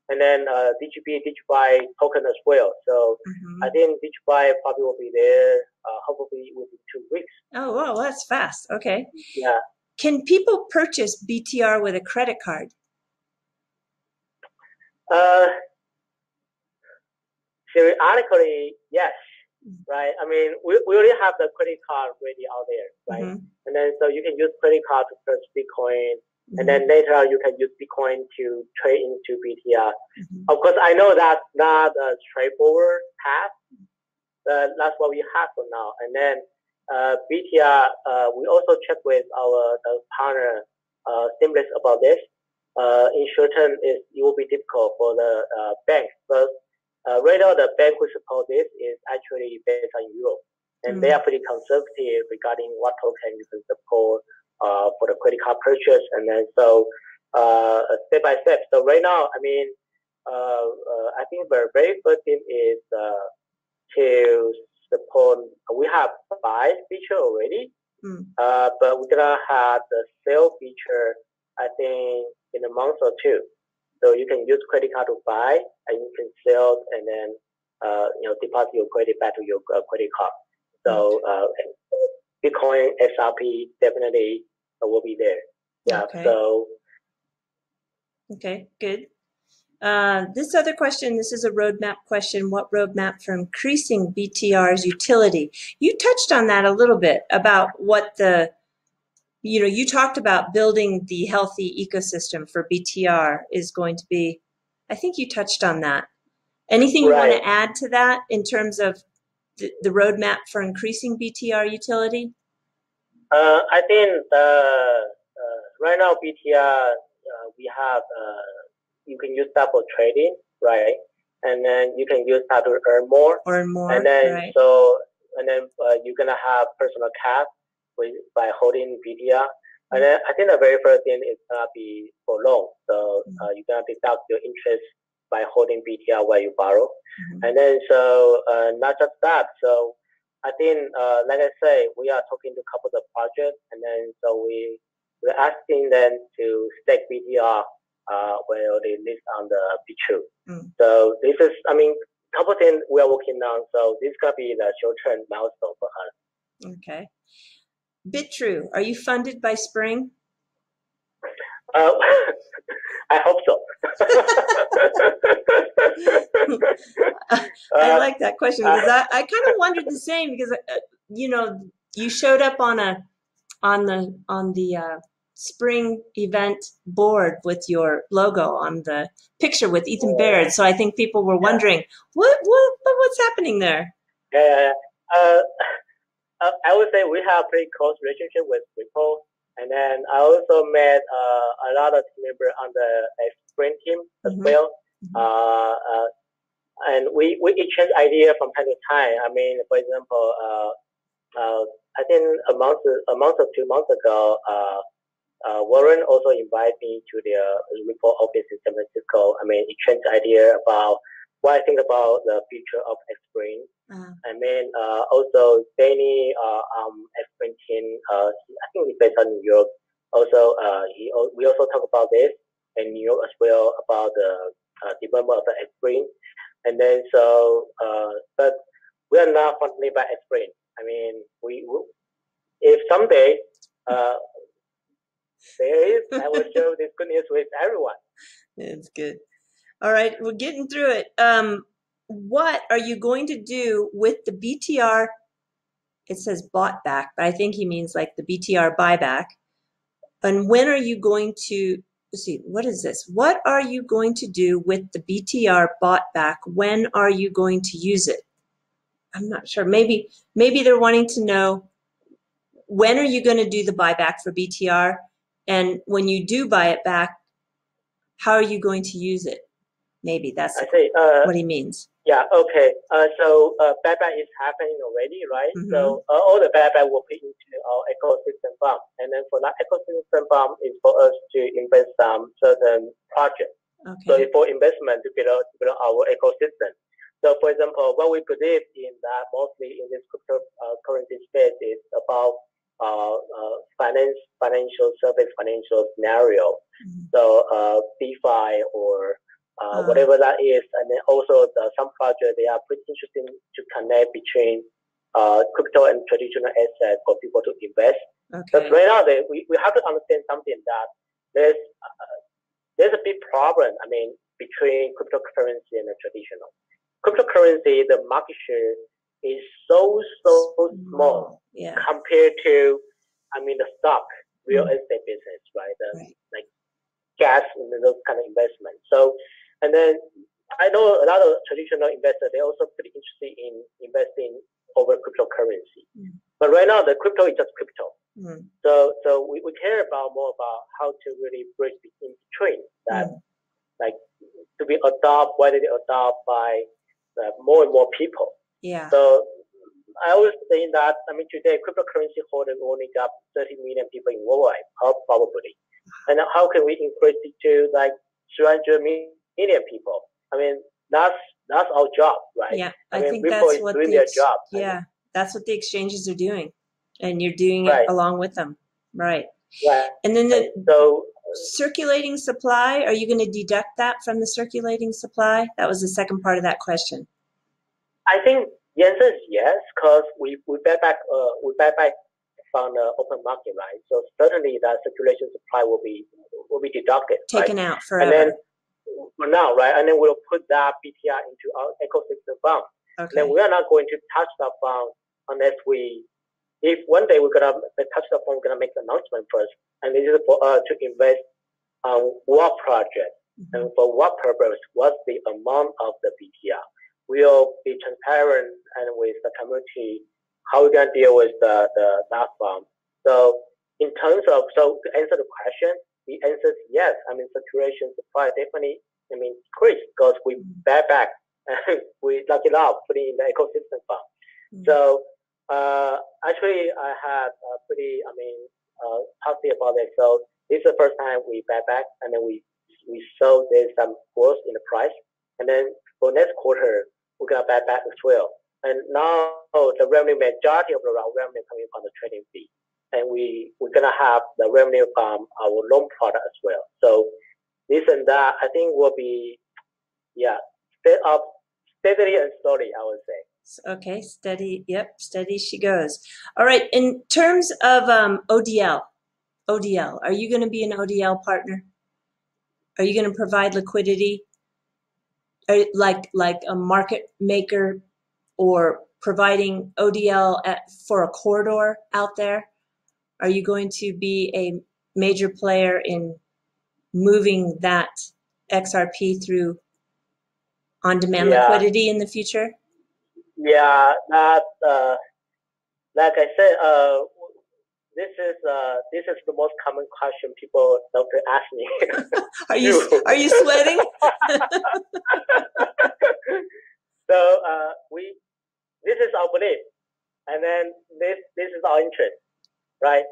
And then Digibyte token as well. So I think Digibyte probably will be there hopefully within 2 weeks. Oh, wow, that's fast. Okay. Yeah. Can people purchase BTR with a credit card? Theoretically, yes, right? I mean, we already have the credit card ready out there, right? And then so you can use credit card to purchase Bitcoin, and then later you can use Bitcoin to trade into BTR. Of course, I know that's not a straightforward path, but that's what we have for now. And then BTR, we also check with our partner Seamless about this. In short term, it will be difficult for the banks, but right now the bank who support this is actually based on Europe, and they are pretty conservative regarding what token you can support for the credit card purchase, and then so step by step. So right now, I mean, I think the very first thing is to support. We have 5 features already, but we're gonna have the sale feature, I think, in a month or 2. So you can use credit card to buy, and you can sell, and then deposit your credit back to your credit card. So Bitcoin XRP definitely will be there. Yeah. Okay. So. Okay. Good. This other question, this is a roadmap question. What roadmap for increasing BTR's utility? You touched on that a little bit about what you talked about building the healthy ecosystem for BTR is going to be. I think you touched on that. Anything you want to add to that in terms of the roadmap for increasing BTR utility? I think right now BTR, we have, you can use that for trading, right? And then you can use that to earn more. And then, right. You're going to have personal cash by holding BTR. And then I think the very first thing is going to be for loan. So you're going to deduct your interest by holding BTR where you borrow. And then, so not just that. So I think, like I say, we are talking to a couple of projects. And then, so we're asking them to stake BTR where they list on the Bitrue. So this is, I mean, a couple of things we are working on. So this is going to be the short-term milestone for us. Okay. Bitrue, are you funded by Spring? I hope so. I like that question because I kind of wondered the same because you showed up on the Spring event board with your logo on the picture with Ethan Baird. So I think people were wondering what's happening there. Yeah. I would say we have pretty close relationship with people, and then I also met a lot of team members on the Spring team as well. And we exchange ideas from time to time. I mean, for example, I think a month or 2 months ago, Warren also invited me to their report office in San Francisco. I mean, exchange idea about what I think about the future of Spring. I mean, also Danny, Spring team, I think he's based on New York. Also, we also talk about this in New York as well about the development of the Spring. And then so, but we are not funded by Spring. I mean, if someday there is, I will share this good news with everyone. That's good. All right, we're getting through it. What are you going to do with the BTR? It says bought back, but I think he means like the BTR buyback. And when are you going to, let's see, what is this? What are you going to do with the BTR bought back? When are you going to use it? I'm not sure. Maybe they're wanting to know, when are you going to do the buyback for BTR? And when you do buy it back, how are you going to use it? Maybe that's what he means. Yeah, okay. So buyback is happening already, right? So all the buyback will be into our ecosystem fund. And then for that ecosystem fund is for us to invest some certain projects. Okay. So it's for investment to build our ecosystem. So for example, what we believe in that mostly in this cryptocurrency space is about financial service, financial scenario. So DeFi or whatever that is, and then also some projects, they are pretty interesting to connect between crypto and traditional assets for people to invest. Because right now we have to understand something, that there's a big problem. I mean, between cryptocurrency and the traditional cryptocurrency, the market share is so small compared to, I mean, the stock, real estate business, right? Like gas and those kind of investments. So, and then I know a lot of traditional investors, they're also pretty interested in investing over cryptocurrency. But right now, the crypto is just crypto. So we care about more about how to really bridge in between that, like to be adopted, whether they adopt by more and more people. Yeah. So I always think that, I mean, today cryptocurrency holders only got 30 million people in worldwide, probably. And how can we increase it to like 300 million people? I mean, that's our job, right? Yeah, I I mean, think Ripple that's is what doing their job. yeah, that's what the exchanges are doing, and you're doing it Right. along with them, right? Right. And then the So circulating supply, are you going to deduct that from the circulating supply? That was the second part of that question. I think the answer is yes, because we buy back from the open market, right? So certainly that circulation supply will be deducted, taken right? out forever. And then for now, right? And then we'll put that BTR into our ecosystem fund. Okay. And then we are not going to touch that fund unless if one day we're gonna touch the fund, we're gonna make the announcement first, and this is for us to invest on what project and for what purpose, what's the amount of the BTR. We'll be transparent and with the community how we're gonna deal with that fund. So in terms of to answer the question, the answer is yes. I mean circulation supply definitely increase because we buy back and we lock it up, put it in the ecosystem fund. So actually I had pretty positive about it. So this is the first time we buy back and then we saw there's some growth in the price. And then for next quarter we're gonna buy back as well. And now the majority of the revenue coming from the trading fee. And we're gonna have the revenue from our loan product as well. So this and that I think will be set up steadily and slowly, I would say. Okay, steady. Yep, steady she goes. All right. In terms of ODL, are you going to be an ODL partner? Are you going to provide liquidity, like a market maker, or providing ODL for a corridor out there? Are you going to be a major player in moving that XRP through on-demand liquidity in the future? Yeah, that like I said, this is the most common question people love to ask me. Are you sweating? So this is our belief, and then this is our interest, right?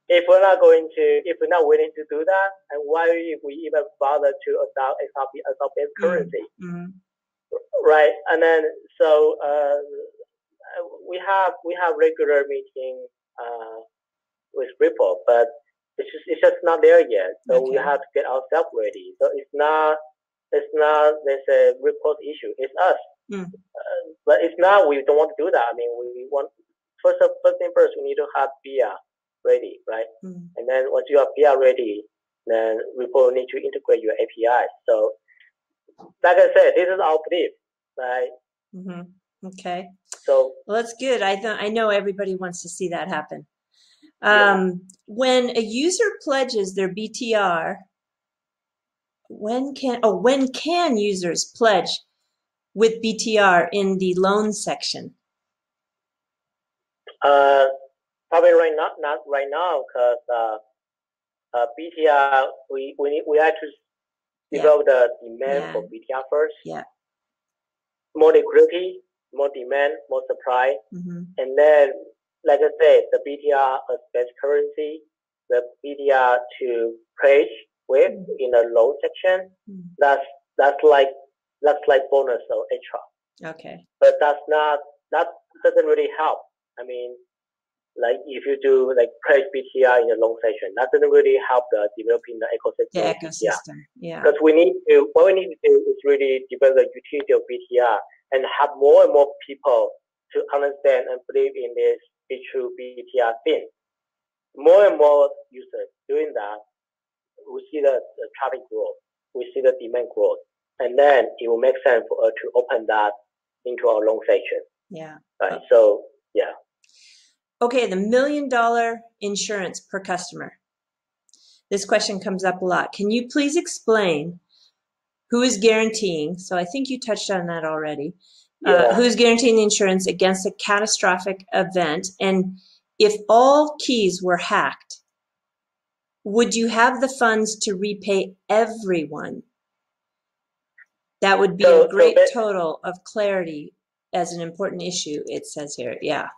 If we're not willing to do that, and why would we even bother to adopt XRP as our base currency? Right, and then so we have regular meeting with Ripple, but it's just not there yet. So we have to get ourselves ready. So it's not there's a Ripple's issue. It's us. But it's not. We don't want to do that. I mean, we want first thing first. We need to have BIA ready, right? And then once you have BIA ready, then Ripple need to integrate your API. So like I said, this is our belief, right? Okay. So well, that's good. I know everybody wants to see that happen. When a user pledges their BTR, when can users pledge with BTR in the loan section? Probably not right now, because BTR we have to develop the demand for BTR first. Yeah. More liquidity, more demand, more supply, and then, like I said, the BTR as base currency, the BTR to pledge with in the loan section. That's like bonus or extra. Okay. But that doesn't really help. I mean, like if you do like pledge BTR in the loan section, that doesn't really help the developing the ecosystem. The ecosystem, yeah. Because what we need to do is really develop the utility of BTR and have more and more people to understand and believe in this Bitrue BTR thing. More and more users doing that, we see the traffic growth, we see the demand growth, and then it will make sense for us to open that into our loan section. Yeah. Right. So yeah. Okay, the $1 million insurance per customer. This question comes up a lot. Can you please explain who is guaranteeing? So I think you touched on that already. Who's guaranteeing the insurance against a catastrophic event? And if all keys were hacked, would you have the funds to repay everyone? That would be a great total of clarity as an important issue, it says here. Yeah.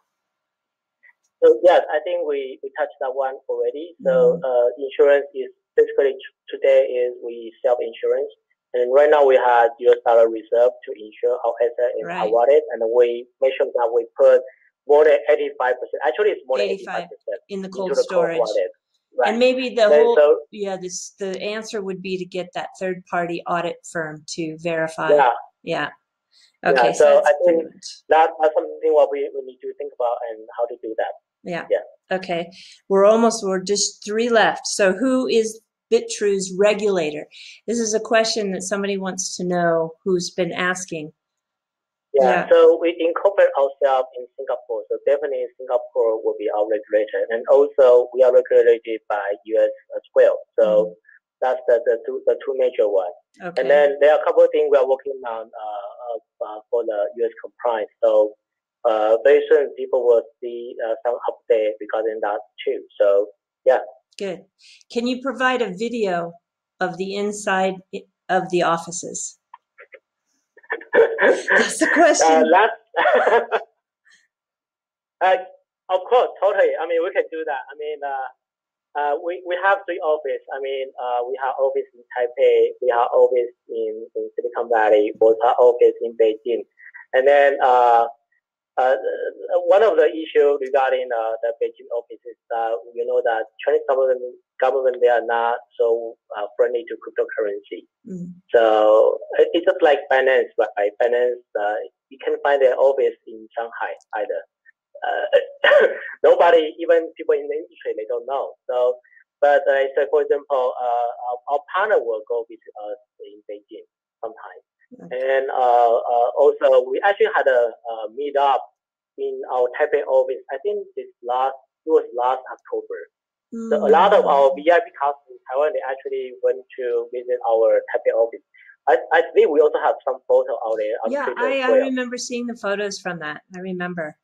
So yes, I think we touched that one already. So insurance is basically today is we sell insurance And right now we have US dollar reserve to ensure our asset in our wallet, and we make sure that we put more than 85%. Actually, it's more than 85% in the cold storage. Wallet. Right. And maybe the answer would be to get that third-party audit firm to verify. Yeah. Okay. Yeah, so I think that's something what we need to think about and how to do that. Yeah. Okay. We're just 3 left. So who is Bitrue's regulator? This is a question that somebody wants to know who's been asking. Yeah, so we incorporate ourselves in Singapore. So definitely Singapore will be our regulator. And also we are regulated by US as well. So that's the two major ones. Okay. And then there are a couple of things we are working on for the US compliance. So very soon people will see some update regarding that too. So yeah. Good. Can you provide a video of the inside of the offices? That's the question. Of course, totally. I mean, we can do that. I mean, we have 3 offices. I mean, we have office in Taipei, we have office in Silicon Valley, we have office in Beijing, and then one of the issues regarding the Beijing office is that you know that Chinese government they are not so friendly to cryptocurrency. So it's just like Binance, right? Binance, you can find their office in Shanghai either. Nobody, even people in the industry, they don't know. So, but so for example, our partner will go visit us in Beijing sometime. And also, we actually had a meet up in our Taipei office. I think it was last October. So a lot of our VIP customers in Taiwan, they actually went to visit our Taipei office. I think we also have some photos out there. Yeah, I remember seeing the photos from that. I remember.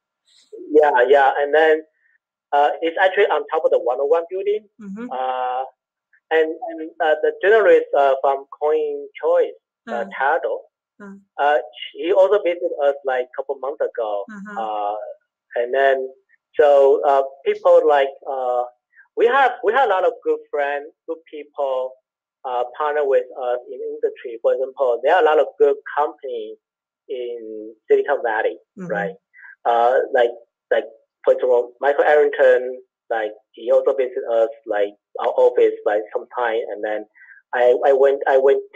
Yeah, and then it's actually on top of the 101 building. And the journalist from Coin Choice, Tado, he also visited us like a couple months ago. And then so people like we have a lot of good friends, good people partner with us in industry. For example, there are a lot of good companies in Silicon Valley, right? Like for example, Michael Arrington, like he also visited us like our office like sometime, and then I went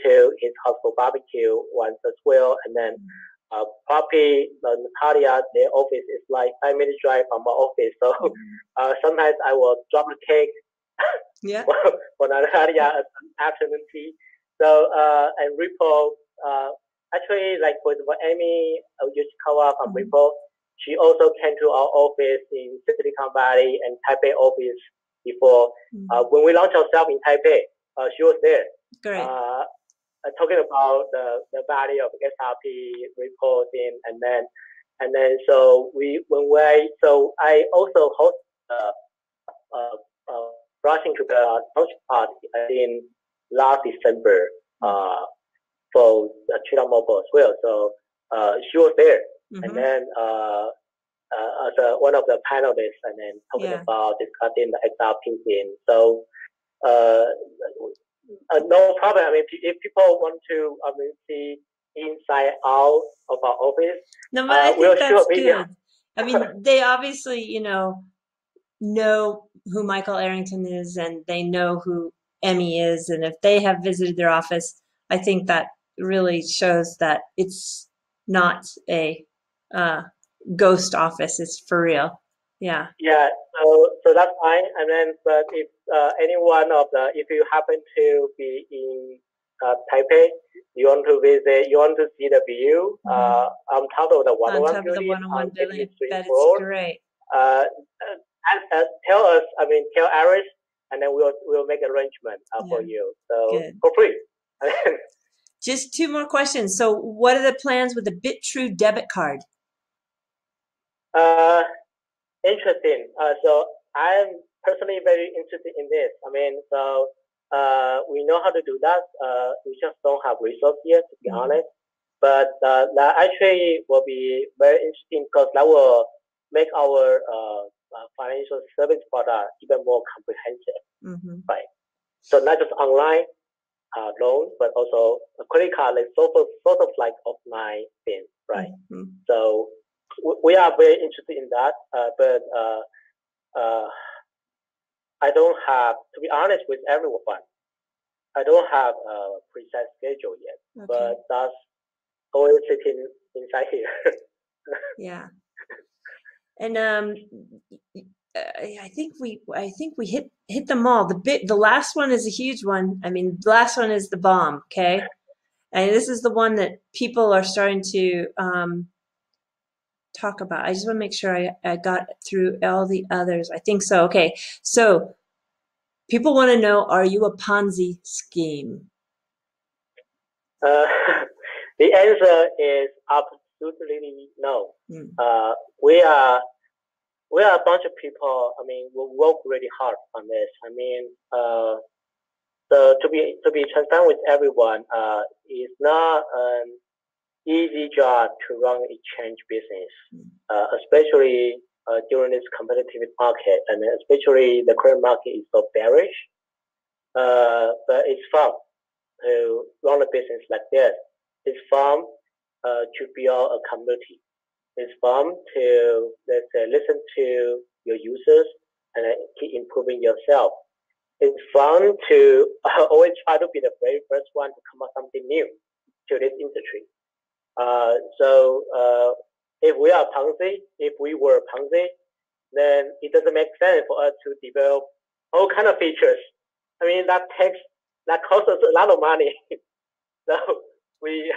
to his house for barbecue once as well, and then Poppy, Natalia, their office is like 5 minutes drive from our office, so sometimes I will drop a cake for Natalia at afternoon tea. So and Ripple, actually like for example, Amy Yoshikawa from Ripple, she also came to our office in Silicon Valley and Taipei office before. When we launched ourselves in Taipei, she was there. Great. Talking about the value of XRP reporting, and then so so I also host rushing to the launch party in last December for China Mobile as well. So she was there. And then as one of the panelists, and then talking about discussing the XRP thing. So no problem. I mean, if people want to see inside out of our office, no, but I think that's good. I mean, they obviously, know who Michael Arrington is, and they know who Emmy is, and if they have visited their office, I think that really shows that it's not a ghost office. It's for real. Yeah. Yeah. So that's fine. And then, but if if you happen to be in Taipei, you want to visit, you want to see the view on top of the 101 building. That is great. Tell us. I mean, tell Iris, and then we'll make arrangement for you. So for free. Just 2 more questions. So what are the plans with the Bitrue debit card? Interesting. So I'm personally very interested in this. I mean, so we know how to do that. We just don't have resources yet, to be honest. But that actually will be very interesting, because that will make our financial service product even more comprehensive. Right. So not just online, loan, but also a credit card is sort of like offline thing, right? Mm-hmm. So we are very interested in that, but I don't have, to be honest with everyone, I don't have a precise schedule yet, but that's always sitting inside here. Yeah. And I think we hit them all. The last one is a huge one. I mean, the last one is the bomb. Okay, and this is the one that people are starting to talk about. I just want to make sure I got through all the others. I think so. Okay, so people want to know: are you a Ponzi scheme? The answer is absolutely no. We are a bunch of people. I mean, we work really hard on this. I mean, so to be transparent with everyone, it's not an easy job to run exchange business, especially during this competitive market, and especially the current market is so bearish. But it's fun to run a business like this. It's fun to build a community. It's fun to, let's say, listen to your users and keep improving yourself. It's fun to always try to be the very first one to come up with something new to this industry. So if we were Ponzi, then it doesn't make sense for us to develop all kind of features. I mean, that costs us a lot of money. So we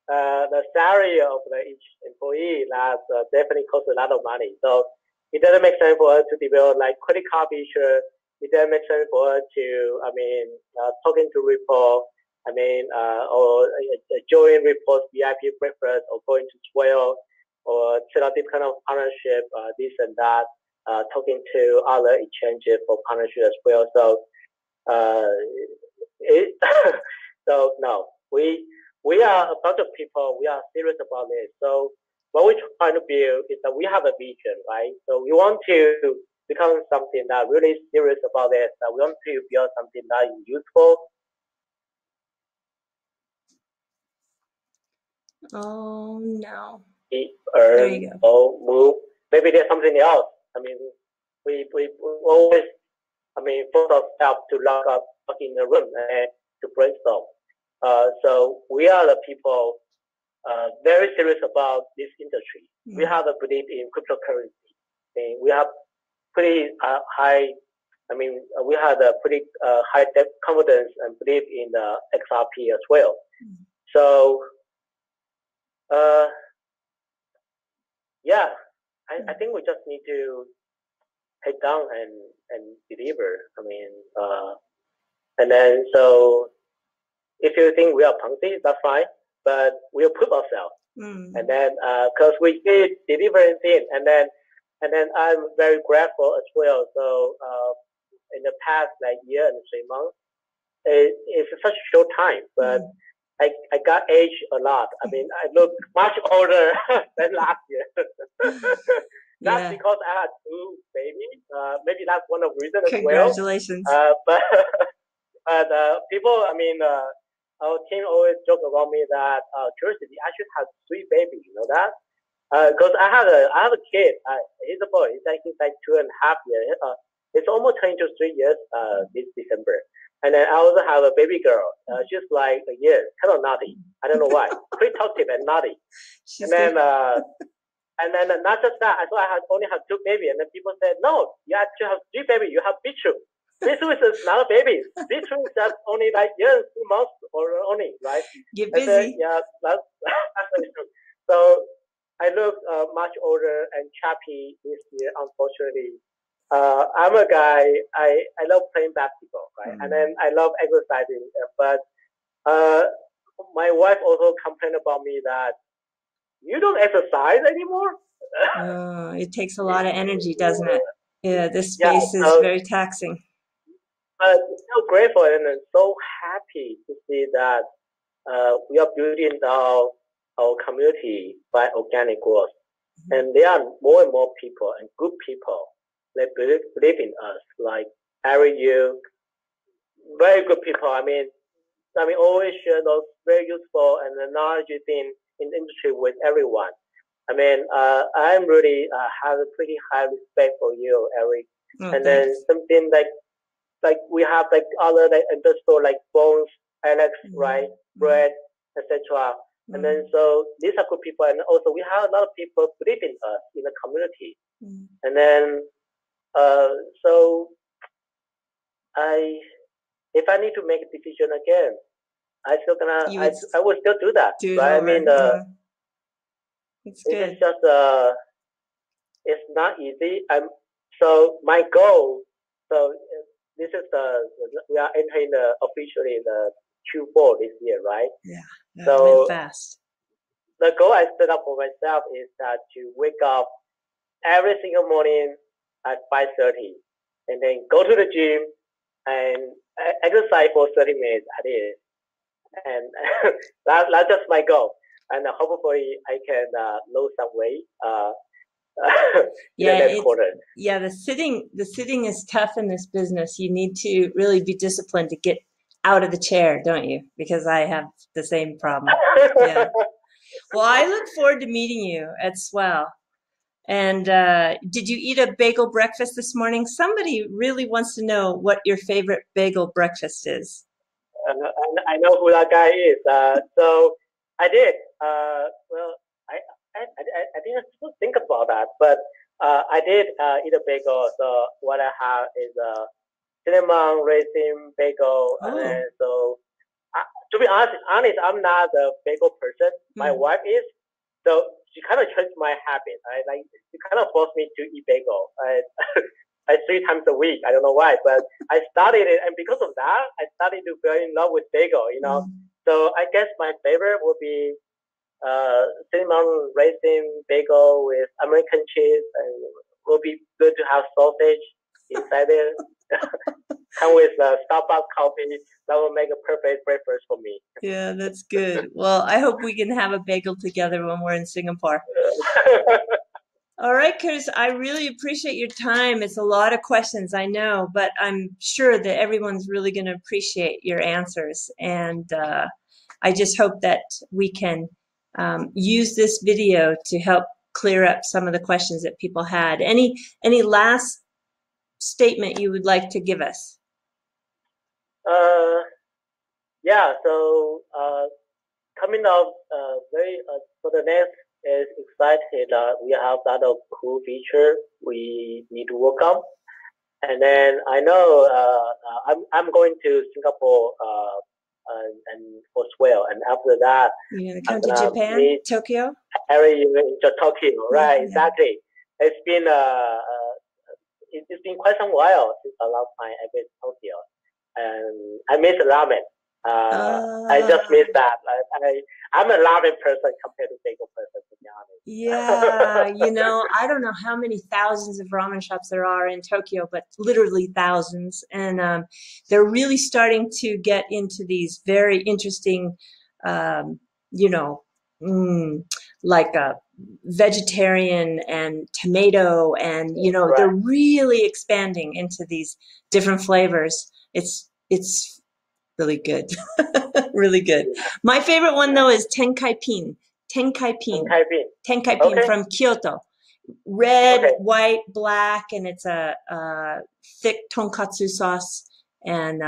the salary of each employee that definitely costs a lot of money. So it doesn't make sense for us to develop like credit card feature. It doesn't make sense for us to, I mean, talking to report, I mean, or join reports, VIP breakfast, or going to Swell, or set up this kind of partnership, this and that, talking to other exchanges for partnership as well. So, so no, we are a bunch of people. We are serious about this. So what we're trying to build is that we have a vision, right? So we want to become something that really serious about this. That we want to build something that is useful. Oh no. Earn or move. Maybe there's something else. I mean, we always, I mean, force ourselves to lock in the room and to brainstorm. So we are the people very serious about this industry. We have a belief in cryptocurrency. And we have pretty high. I mean, we have a pretty high confidence and belief in the XRP as well. So, yeah, I think we just need to head down and deliver. I mean, and then so. If you think we are Ponzi, that's fine, but we'll prove ourselves. And then, because we did delivering things, and then I'm very grateful as well. So, in the past like year and 3 months, it's such a short time, but I got aged a lot. I mean, I look much older than last year. That's because I had 2 babies. Maybe that's one of the reasons as well. Congratulations. But people, I mean, our team always joke about me that Curis, I should have 3 babies. You know that? Because I have a kid. He's a boy. He's like 2.5 years. It's almost turning to 3 years this December. And then I also have a baby girl. She's like a year, kind of naughty. I don't know why. Pretty talkative and naughty. And then not just that. I thought I only have 2 babies, and then people said, no, you actually have 3 babies. You have Bitrue. Bitrue is not a baby. Bitrue is just only like 2 months or only, right? Get busy. Then, yeah, that's very true. So I look much older and chappy this year, unfortunately. I'm a guy, I love playing basketball, right? And then I love exercising, but my wife also complained about me that you don't exercise anymore. It takes a lot of energy, doesn't it? Yeah, this space is very taxing. But so grateful and so happy to see that we are building our community by organic growth. And there are more and more people and good people that believe in us, like Harry, you, very good people. I mean, always share those very useful and the knowledge in the industry with everyone. I'm really have a pretty high respect for you, Eric. And thanks. then something like we have like other like investor like Bones, Alex, right, Brad, etc. And then so these are good people, and also we have a lot of people believe in us in the community. And then so if I need to make a decision again, I would still do that. Right? It's good. It's just it's not easy. So my goal. So this is we are entering officially the Q4 this year, right? Yeah. So went fast. The goal I set up for myself is that to wake up every single morning at 5:30, and then go to the gym and exercise for 30 minutes at least. And that's just my goal. And hopefully I can lose some weight in the next quarter. Yeah, the sitting is tough in this business. You need to really be disciplined to get out of the chair, don't you? Because I have the same problem. Yeah. Well, I look forward to meeting you at Swell. And did you eat a bagel breakfast this morning? Somebody really wants to know what your favorite bagel breakfast is. I know who that guy is. So I did. Well, I didn't think about that, but I did eat a bagel. So what I have is a cinnamon raisin bagel, and then so to be honest, I'm not a bagel person. My wife is, so she kind of changed my habit. Like she kind of forced me to eat bagel. I 3 times a week. I don't know why, but I started it, and because of that, I started to fall in love with bagel. So I guess my favorite would be cinnamon raisin bagel with American cheese, and it will be good to have sausage inside it. Come with Starbucks coffee. That will make a perfect breakfast for me. Yeah, that's good. Well, I hope we can have a bagel together when we're in Singapore. All right, Curis, I really appreciate your time. It's a lot of questions, I know, but I'm sure that everyone's really going to appreciate your answers. And I just hope that we can use this video to help clear up some of the questions that people had. Any last statement you would like to give us? Yeah, so coming up for the next is excited. We have a lot of cool feature we need to work on, and then I know I'm going to Singapore and for Swell, and after that you're gonna come to Japan, Tokyo. Tokyo, right? Yeah. Exactly. It's been quite some while since the last time I went to Tokyo, and I miss ramen. I just miss that. I'm a ramen person compared to bagel person, to be honest. Yeah, I don't know how many thousands of ramen shops there are in Tokyo, but literally thousands. And they're really starting to get into these very interesting, like a vegetarian and tomato, and right. They're really expanding into these different flavors. It's really good. Really good. My favorite one though is Tenkai-pin. Tenkai-pin from Kyoto. Red, white, black, and it's a thick tonkatsu sauce. And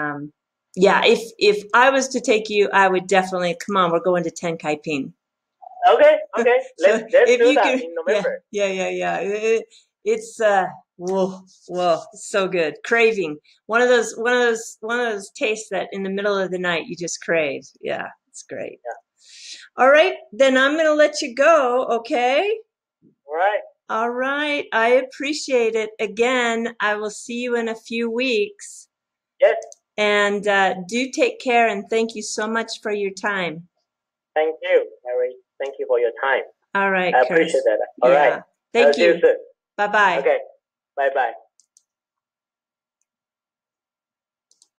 yeah, if I was to take you, I would definitely come on. We're going to Tenkai-pin. Okay. Let's do that in November. Yeah. It's whoa, so good. Craving. One of those tastes that in the middle of the night you just crave. Yeah, it's great. Yeah. All right, then I'm gonna let you go. Okay. All right. I appreciate it. Again, I will see you in a few weeks. Yes. And do take care, and thank you so much for your time. Thank you, Mary. Thank you for your time. All right, I appreciate that. All right. Thank you. See you soon. Bye-bye. Okay. Bye-bye.